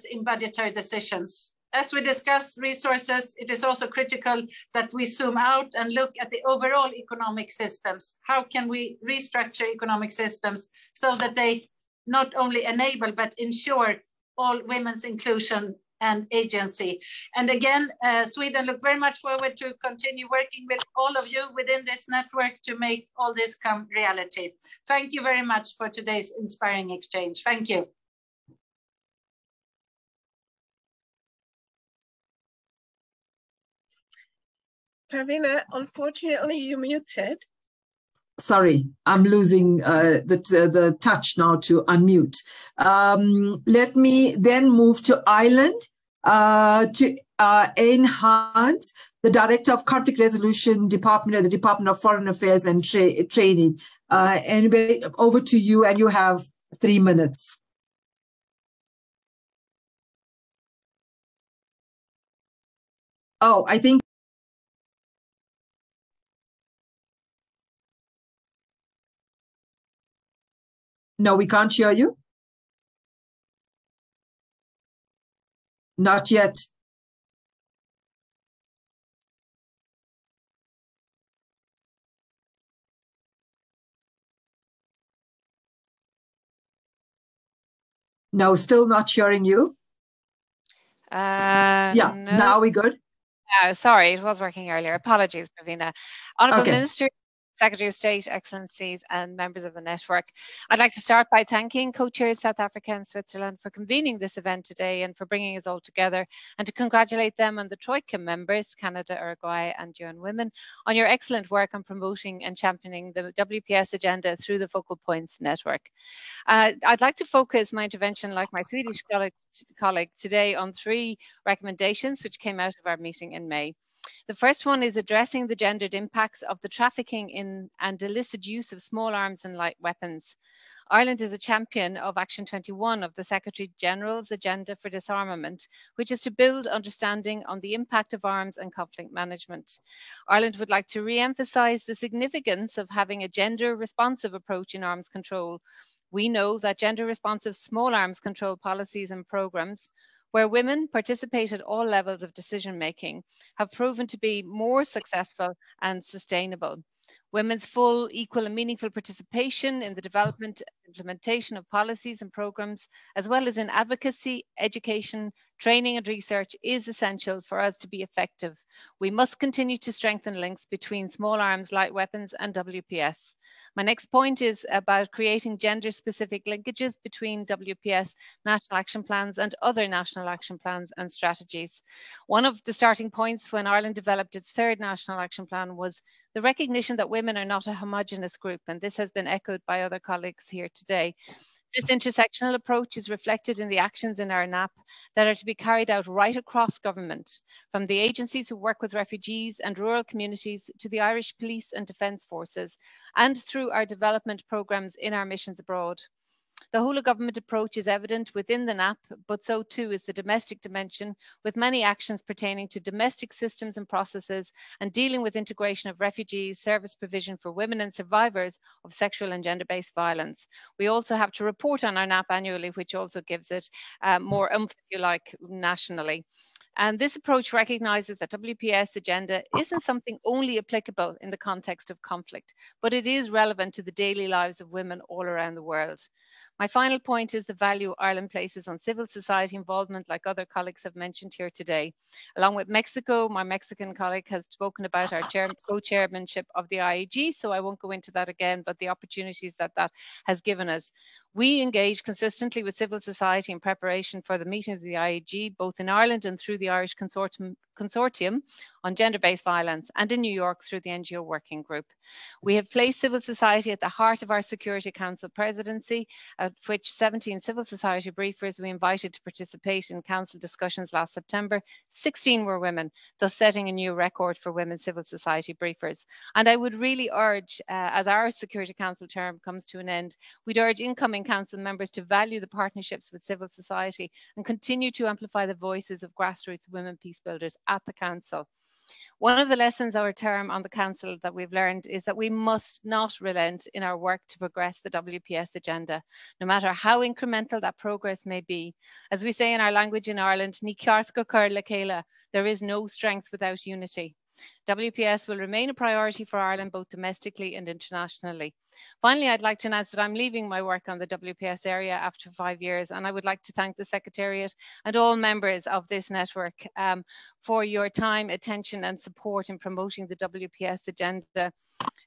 in budgetary decisions. As we discuss resources, it is also critical that we zoom out and look at the overall economic systems. How can we restructure economic systems so that they not only enable, but ensure all women's inclusion and agency? And again, Sweden look very much forward to continue working with all of you within this network to make all this come reality. Thank you very much for today's inspiring exchange. Thank you. Pravina, unfortunately, you're muted. Sorry, I'm losing the touch now to unmute. Let me then move to Ireland, to Aine Hans, the Director of Conflict Resolution Department at the Department of Foreign Affairs and Training. Anyway, over to you, and you have 3 minutes. Oh, I think. No, we can't hear you. Not yet. No, still not hearing you. Yeah, no. Now we're good. Sorry, it was working earlier. Apologies, Pravina. Honourable Okay. Minister, Secretary of State, Excellencies and members of the network. I'd like to start by thanking co-chairs South Africa and Switzerland for convening this event today and for bringing us all together, and to congratulate them and the Troika members, Canada, Uruguay and UN Women, on your excellent work on promoting and championing the WPS agenda through the Focal Points network. I'd like to focus my intervention, like my Swedish colleague today, on 3 recommendations which came out of our meeting in May. The first one is addressing the gendered impacts of the trafficking in and illicit use of small arms and light weapons. Ireland is a champion of Action 21 of the Secretary General's Agenda for Disarmament, which is to build understanding on the impact of arms and conflict management. Ireland would like to re-emphasise the significance of having a gender-responsive approach in arms control. We know that gender-responsive small arms control policies and programmes, where women participate at all levels of decision-making, have proven to be more successful and sustainable. Women's full, equal and meaningful participation in the development and implementation of policies and programmes, as well as in advocacy, education, training and research, is essential for us to be effective. We must continue to strengthen links between small arms, light weapons and WPS. My next point is about creating gender-specific linkages between WPS national action plans and other national action plans and strategies. One of the starting points when Ireland developed its 3rd national action plan was the recognition that women are not a homogenous group, and this has been echoed by other colleagues here today. This intersectional approach is reflected in the actions in our NAP that are to be carried out right across government, from the agencies who work with refugees and rural communities to the Irish Police and Defence Forces, and through our development programmes in our missions abroad. The whole of government approach is evident within the NAP, but so too is the domestic dimension, with many actions pertaining to domestic systems and processes and dealing with integration of refugees, service provision for women and survivors of sexual and gender-based violence. We also have to report on our NAP annually, which also gives it more oomph, if you like, nationally. And this approach recognises that WPS agenda isn't something only applicable in the context of conflict, but it is relevant to the daily lives of women all around the world. My final point is the value Ireland places on civil society involvement, like other colleagues have mentioned here today. Along with Mexico, my Mexican colleague has spoken about our co-chairmanship of the IEG, so I won't go into that again, but the opportunities that that has given us. We engage consistently with civil society in preparation for the meetings of the IEG, both in Ireland and through the Irish Consortium on Gender-Based Violence, and in New York through the NGO Working Group. We have placed civil society at the heart of our Security Council presidency, at which 17 civil society briefers we invited to participate in council discussions last September. 16 were women, thus setting a new record for women civil society briefers. And I would really urge, as our Security Council term comes to an end, we'd urge incoming council members to value the partnerships with civil society and continue to amplify the voices of grassroots women peace builders at the council. One of the lessons our term on the council that we've learned is that we must not relent in our work to progress the WPS agenda, no matter how incremental that progress may be. As we say in our language in Ireland, ní ceart go cur le chéile, there is no strength without unity. WPS will remain a priority for Ireland, both domestically and internationally. Finally, I'd like to announce that I'm leaving my work on the WPS area after 5 years, and I would like to thank the Secretariat and all members of this network for your time, attention and support in promoting the WPS agenda.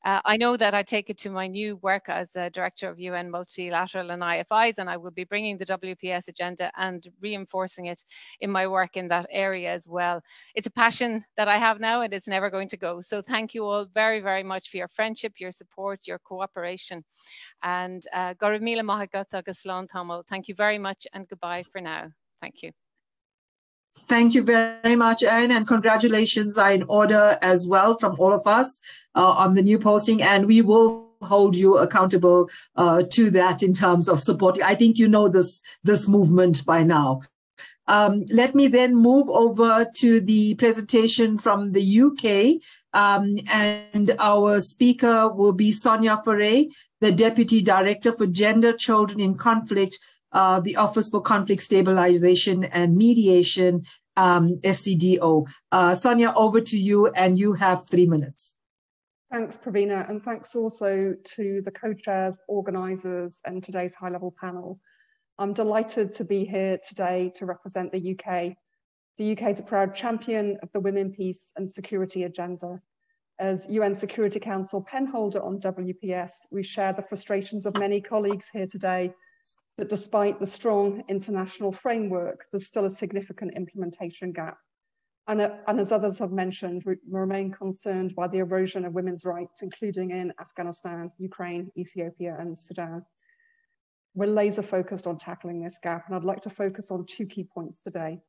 I know that I take it to my new work as a Director of UN Multilateral and IFIs, and I will be bringing the WPS agenda and reinforcing it in my work in that area as well. It's a passion that I have now and it's never going to go. So thank you all very, very much for your friendship, your support, your cooperation. And Gabriela Mahagat agus Lán Tamil. Thank you very much and goodbye for now. Thank you. Thank you very much, Anne, and congratulations are in order as well from all of us on the new posting, and we will hold you accountable to that in terms of supporting. I think you know this movement by now. Let me then move over to the presentation from the UK, and our speaker will be Sonia Foray, the Deputy Director for Gender, Children in Conflict, the Office for Conflict Stabilization and Mediation, FCDO. Sonia, over to you, and you have 3 minutes. Thanks, Pravina, and thanks also to the co-chairs, organisers, and today's high-level panel. I'm delighted to be here today to represent the UK. The UK is a proud champion of the Women, Peace and Security agenda. As UN Security Council penholder on WPS, we share the frustrations of many colleagues here today that despite the strong international framework, there's still a significant implementation gap. And as others have mentioned, we remain concerned by the erosion of women's rights, including in Afghanistan, Ukraine, Ethiopia, and Sudan. We're laser focused on tackling this gap, and I'd like to focus on 2 key points today.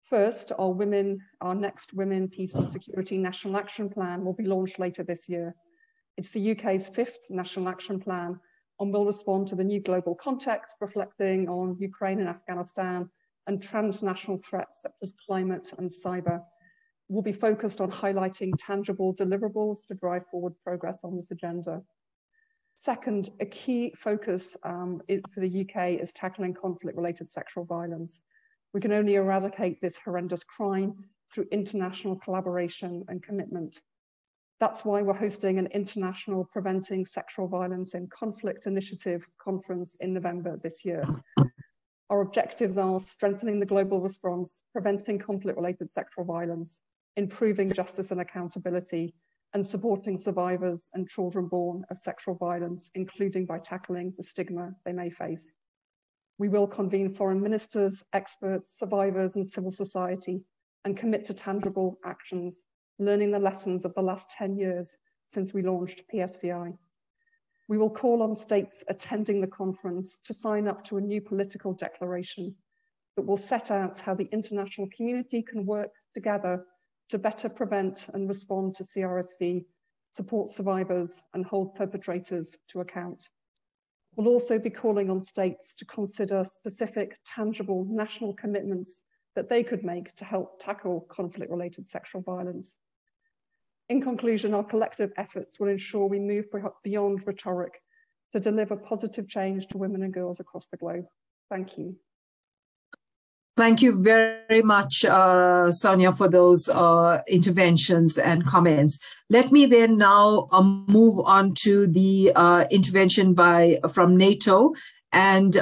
First, our next Women, Peace and Security National Action Plan will be launched later this year. It's the UK's 5th National Action Plan, and will respond to the new global context, reflecting on Ukraine and Afghanistan and transnational threats such as climate and cyber. We'll be focused on highlighting tangible deliverables to drive forward progress on this agenda. Second, a key focus for the UK is tackling conflict-related sexual violence. We can only eradicate this horrendous crime through international collaboration and commitment. That's why we're hosting an International Preventing Sexual Violence in Conflict Initiative conference in November this year. Our objectives are strengthening the global response, preventing conflict-related sexual violence, improving justice and accountability, and supporting survivors and children born of sexual violence, including by tackling the stigma they may face. We will convene foreign ministers, experts, survivors, and civil society, and commit to tangible actions, learning the lessons of the last 10 years since we launched PSVI. We will call on states attending the conference to sign up to a new political declaration that will set out how the international community can work together to better prevent and respond to CRSV, support survivors, and hold perpetrators to account. We'll also be calling on states to consider specific, tangible national commitments that they could make to help tackle conflict-related sexual violence. In conclusion, our collective efforts will ensure we move beyond rhetoric to deliver positive change to women and girls across the globe. Thank you. Thank you very much, Sonia, for those interventions and comments. Let me then now move on to the intervention from NATO and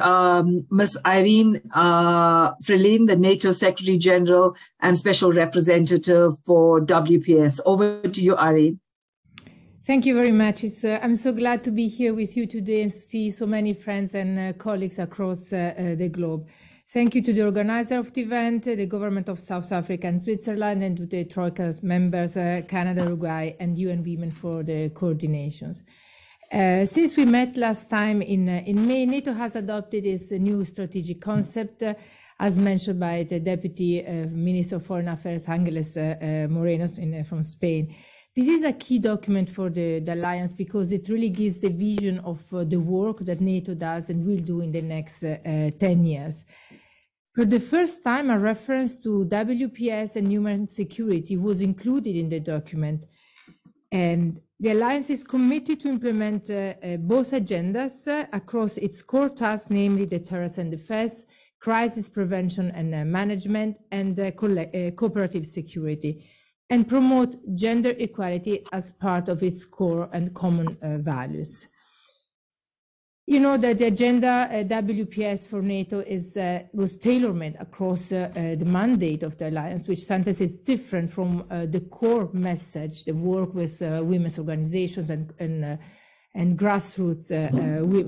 Ms. Irene Frelin, the NATO Secretary General and Special Representative for WPS. Over to you, Irene. Thank you very much. I'm so glad to be here with you today and see so many friends and colleagues across the globe. Thank you to the organizer of the event, the government of South Africa and Switzerland, and to the Troika's members, Canada, Uruguay, and UN Women for the coordinations. Since we met last time in May, NATO has adopted its new strategic concept, as mentioned by the Deputy Minister of Foreign Affairs, Angeles Moreno from Spain. This is a key document for the Alliance because it really gives the vision of the work that NATO does and will do in the next 10 years. For the first time, a reference to WPS and human security was included in the document. And the Alliance is committed to implement both agendas across its core tasks, namely deterrence and defense, crisis prevention and management, and cooperative security, and promote gender equality as part of its core and common values. You know that the agenda WPS for NATO was tailor-made across the mandate of the Alliance, which sometimes is different from the core message, the work with women's organizations and grassroots,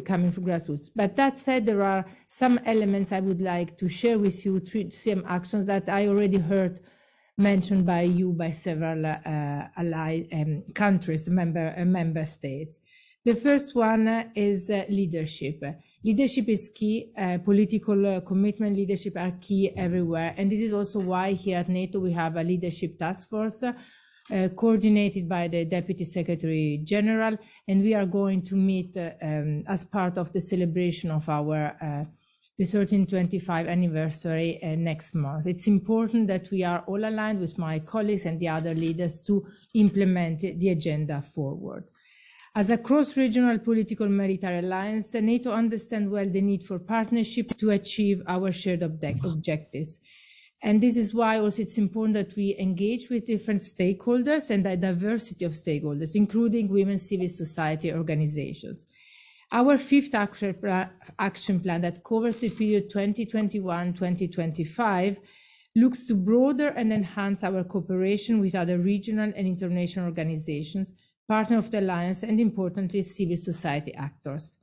coming from grassroots. But that said, there are some elements I would like to share with you, some actions that I already heard mentioned by you, by several allied countries, member states. The first one is leadership. Leadership is key. Political commitment, leadership are key everywhere. And this is also why here at NATO we have a leadership task force coordinated by the Deputy Secretary General. And we are going to meet as part of the celebration of our the 1325 anniversary next month. It's important that we are all aligned with my colleagues and the other leaders to implement the agenda forward. As a cross-regional political military alliance, NATO understands well the need for partnership to achieve our shared objectives. And this is why also it's important that we engage with different stakeholders and a diversity of stakeholders, including women's civil society organizations. Our fifth action plan that covers the period 2021-2025 looks to broaden and enhance our cooperation with other regional and international organizations, partner of the Alliance, and importantly, civil society actors.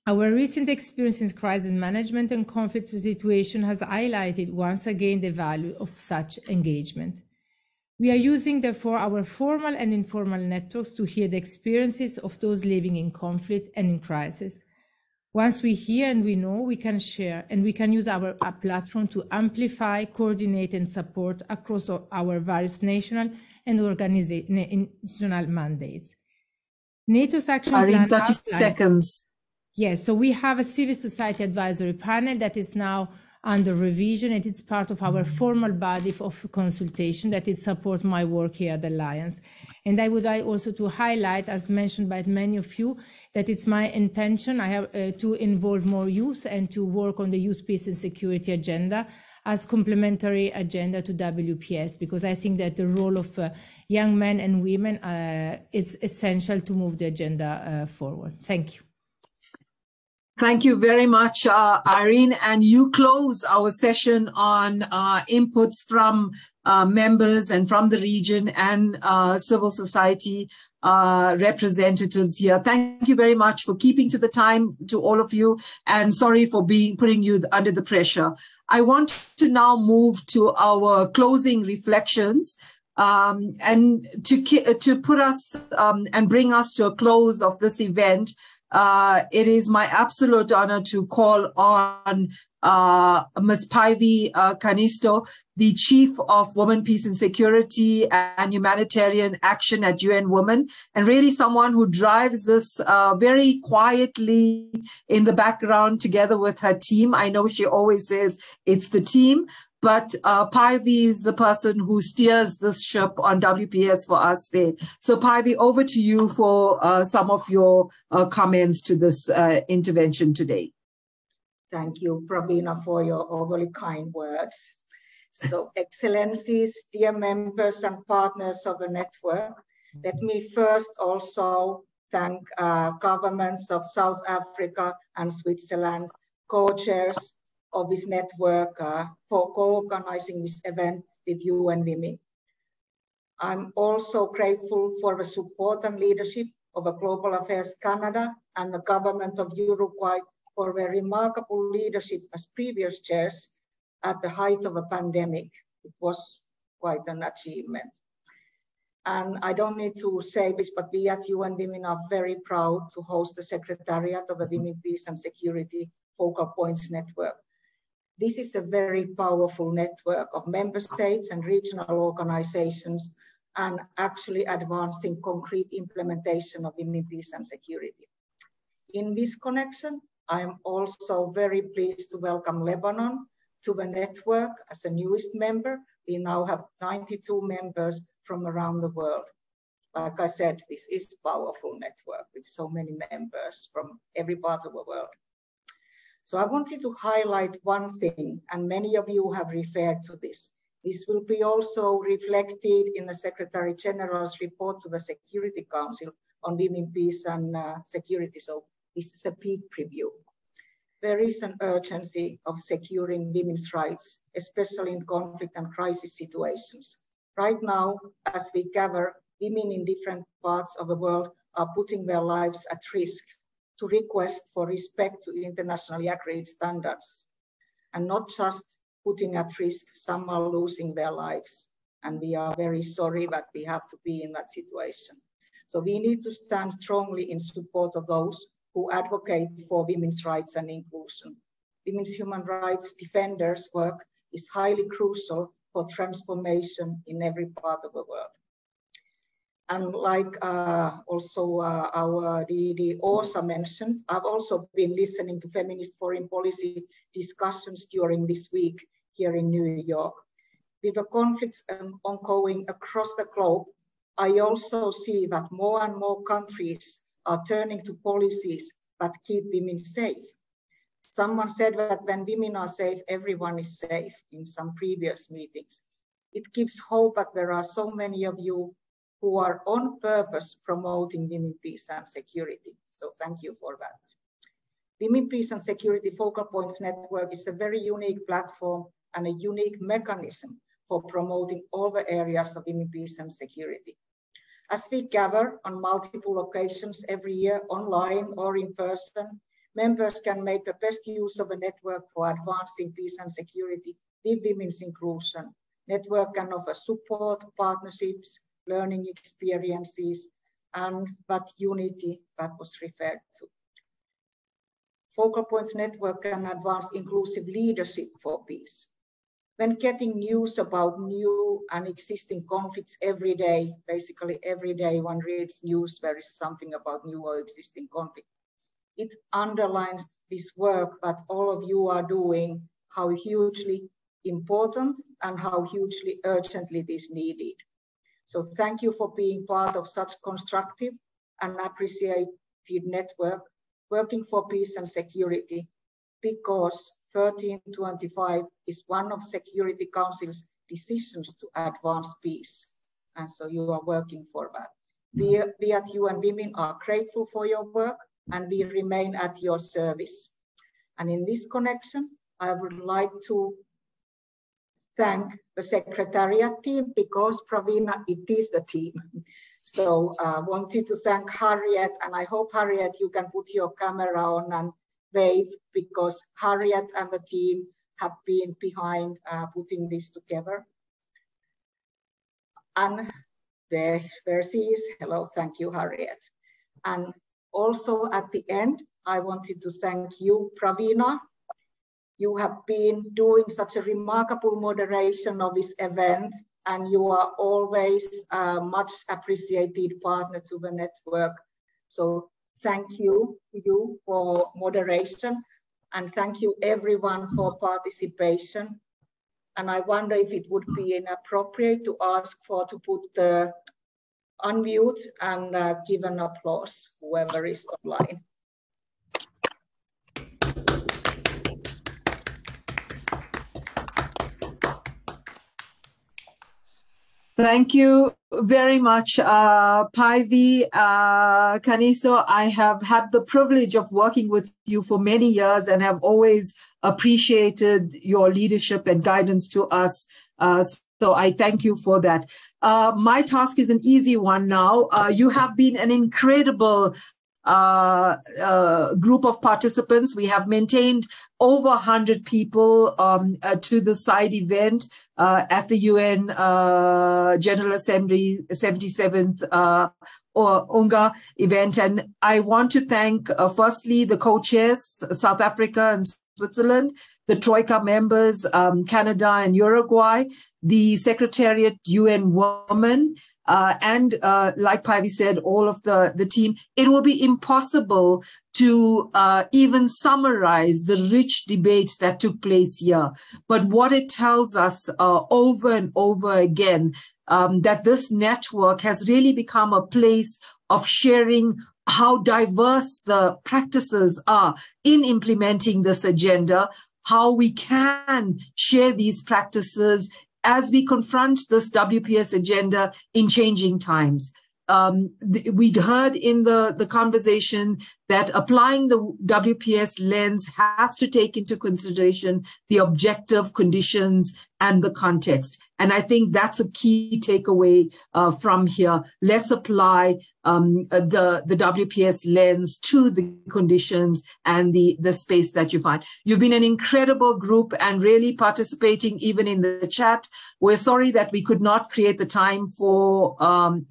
Our recent experience in crisis management and conflict situation has highlighted once again the value of such engagement. We are using, therefore, our formal and informal networks to hear the experiences of those living in conflict and in crisis. Once we hear and we know, we can share, and we can use our platform to amplify, coordinate, and support across our various national and organizational mandates. NATO's action plan 30 seconds. Yes, so we have a civil society advisory panel that is now under revision, and it's part of our formal body of consultation that is support my work here at the Alliance. And I would like also to highlight, as mentioned by many of you, that it's my intention to involve more youth and to work on the youth, peace and security agenda as complementary agenda to WPS, because I think that the role of young men and women is essential to move the agenda forward. Thank you. Thank you very much, Irene. And you close our session on inputs from members and from the region and civil society representatives here. Thank you very much for keeping to the time, to all of you, and sorry for putting you under the pressure. I want to now move to our closing reflections and to put us and bring us to a close of this event. It is my absolute honor to call on Ms. Päivi Kaunisto, the Chief of Women, Peace and Security and Humanitarian Action at UN Women, and really someone who drives this very quietly in the background together with her team. I know she always says it's the team, but Päivi is the person who steers this ship on WPS for us there. So Päivi, over to you for some of your comments to this intervention today. Thank you, Pravina, for your overly kind words. So, Excellencies, dear members and partners of the network, let me first also thank governments of South Africa and Switzerland, co-chairs of this network, for co-organizing this event with UN Women. I'm also grateful for the support and leadership of the Global Affairs Canada and the government of Uruguay for their remarkable leadership as previous chairs at the height of a pandemic. It was quite an achievement. And I don't need to say this, but we at UN Women are very proud to host the Secretariat of the Women, Peace and Security Focal Points Network. This is a very powerful network of member states and regional organizations and actually advancing concrete implementation of women, peace and security. In this connection, I am also very pleased to welcome Lebanon to the network as a newest member. We now have 92 members from around the world. Like I said, this is a powerful network with so many members from every part of the world. So I wanted to highlight one thing, and many of you have referred to this. This will be also reflected in the Secretary General's report to the Security Council on women, peace and security. So this is a peak preview. There is an urgency of securing women's rights, especially in conflict and crisis situations. Right now, as we gather, women in different parts of the world are putting their lives at risk to request for respect to internationally agreed standards. And not just putting at risk, some are losing their lives. And we are very sorry that we have to be in that situation. So we need to stand strongly in support of those who advocate for women's rights and inclusion. Women's human rights defenders' work is highly crucial for transformation in every part of the world. And like also our DD Åsa mentioned, I've also been listening to feminist foreign policy discussions during this week here in New York. With the conflicts ongoing across the globe, I also see that more and more countries are turning to policies that keep women safe. Someone said that when women are safe, everyone is safe in some previous meetings. It gives hope that there are so many of you who are on purpose promoting women, peace and security. So thank you for that. Women, Peace and Security Focal Points Network is a very unique platform and a unique mechanism for promoting all the areas of women, peace and security. As we gather on multiple occasions every year, online or in person, members can make the best use of a network for advancing peace and security with women's inclusion. Network can offer support, partnerships, learning experiences, and that unity that was referred to. Focal Points Network can advance inclusive leadership for peace. When getting news about new and existing conflicts every day, basically every day one reads news, there is something about new or existing conflict. It underlines this work that all of you are doing, how hugely important and how hugely urgently it is needed. So thank you for being part of such constructive and appreciated network, working for peace and security, because 1325 is one of Security Council's decisions to advance peace. And so you are working for that. We at UN Women are grateful for your work and we remain at your service. And in this connection, I would like to thank the Secretariat team because Pravina, it is the team. So I wanted to thank Harriet, and I hope Harriet, you can put your camera on and wave, because Harriet and the team have been behind putting this together. And there she is. Hello, thank you, Harriet. And Also at the end, I wanted to thank you, Pravina. You have been doing such a remarkable moderation of this event, and you are always a much appreciated partner to the network. So thank you for moderation, and thank you everyone for participation. And I wonder if it would be inappropriate to ask to put the unmute and give an applause, whoever is online. Thank you very much, Päivi, Kaniso. I have had the privilege of working with you for many years and have always appreciated your leadership and guidance to us. So I thank you for that. My task is an easy one now. You have been an incredible group of participants. We have maintained over 100 people to the side event at the UN General Assembly 77th UNGA event. And I want to thank firstly the co-chairs, South Africa and Switzerland, the Troika members, Canada and Uruguay, the Secretariat UN Women, and like Päivi said, all of the team. It will be impossible to even summarize the rich debate that took place here. But what it tells us over and over again, that this network has really become a place of sharing how diverse the practices are in implementing this agenda, how we can share these practices as we confront this WPS agenda in changing times. We'd heard in the conversation that applying the WPS lens has to take into consideration the objective conditions and the context. And I think that's a key takeaway from here. Let's apply the WPS lens to the conditions and the space that you find. You've been an incredible group and really participating even in the chat. We're sorry that we could not create the time for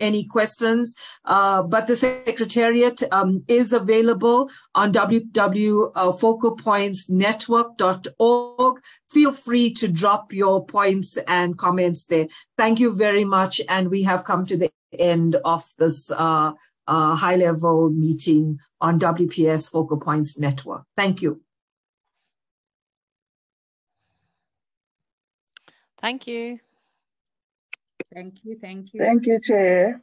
any questions, but the Secretariat is available on www.focalpointsnetwork.org. Feel free to drop your points and comments there. Thank you very much. And we have come to the end of this high-level meeting on WPS Focal Points Network. Thank you. Thank you. Thank you. Thank you. Thank you, Chair.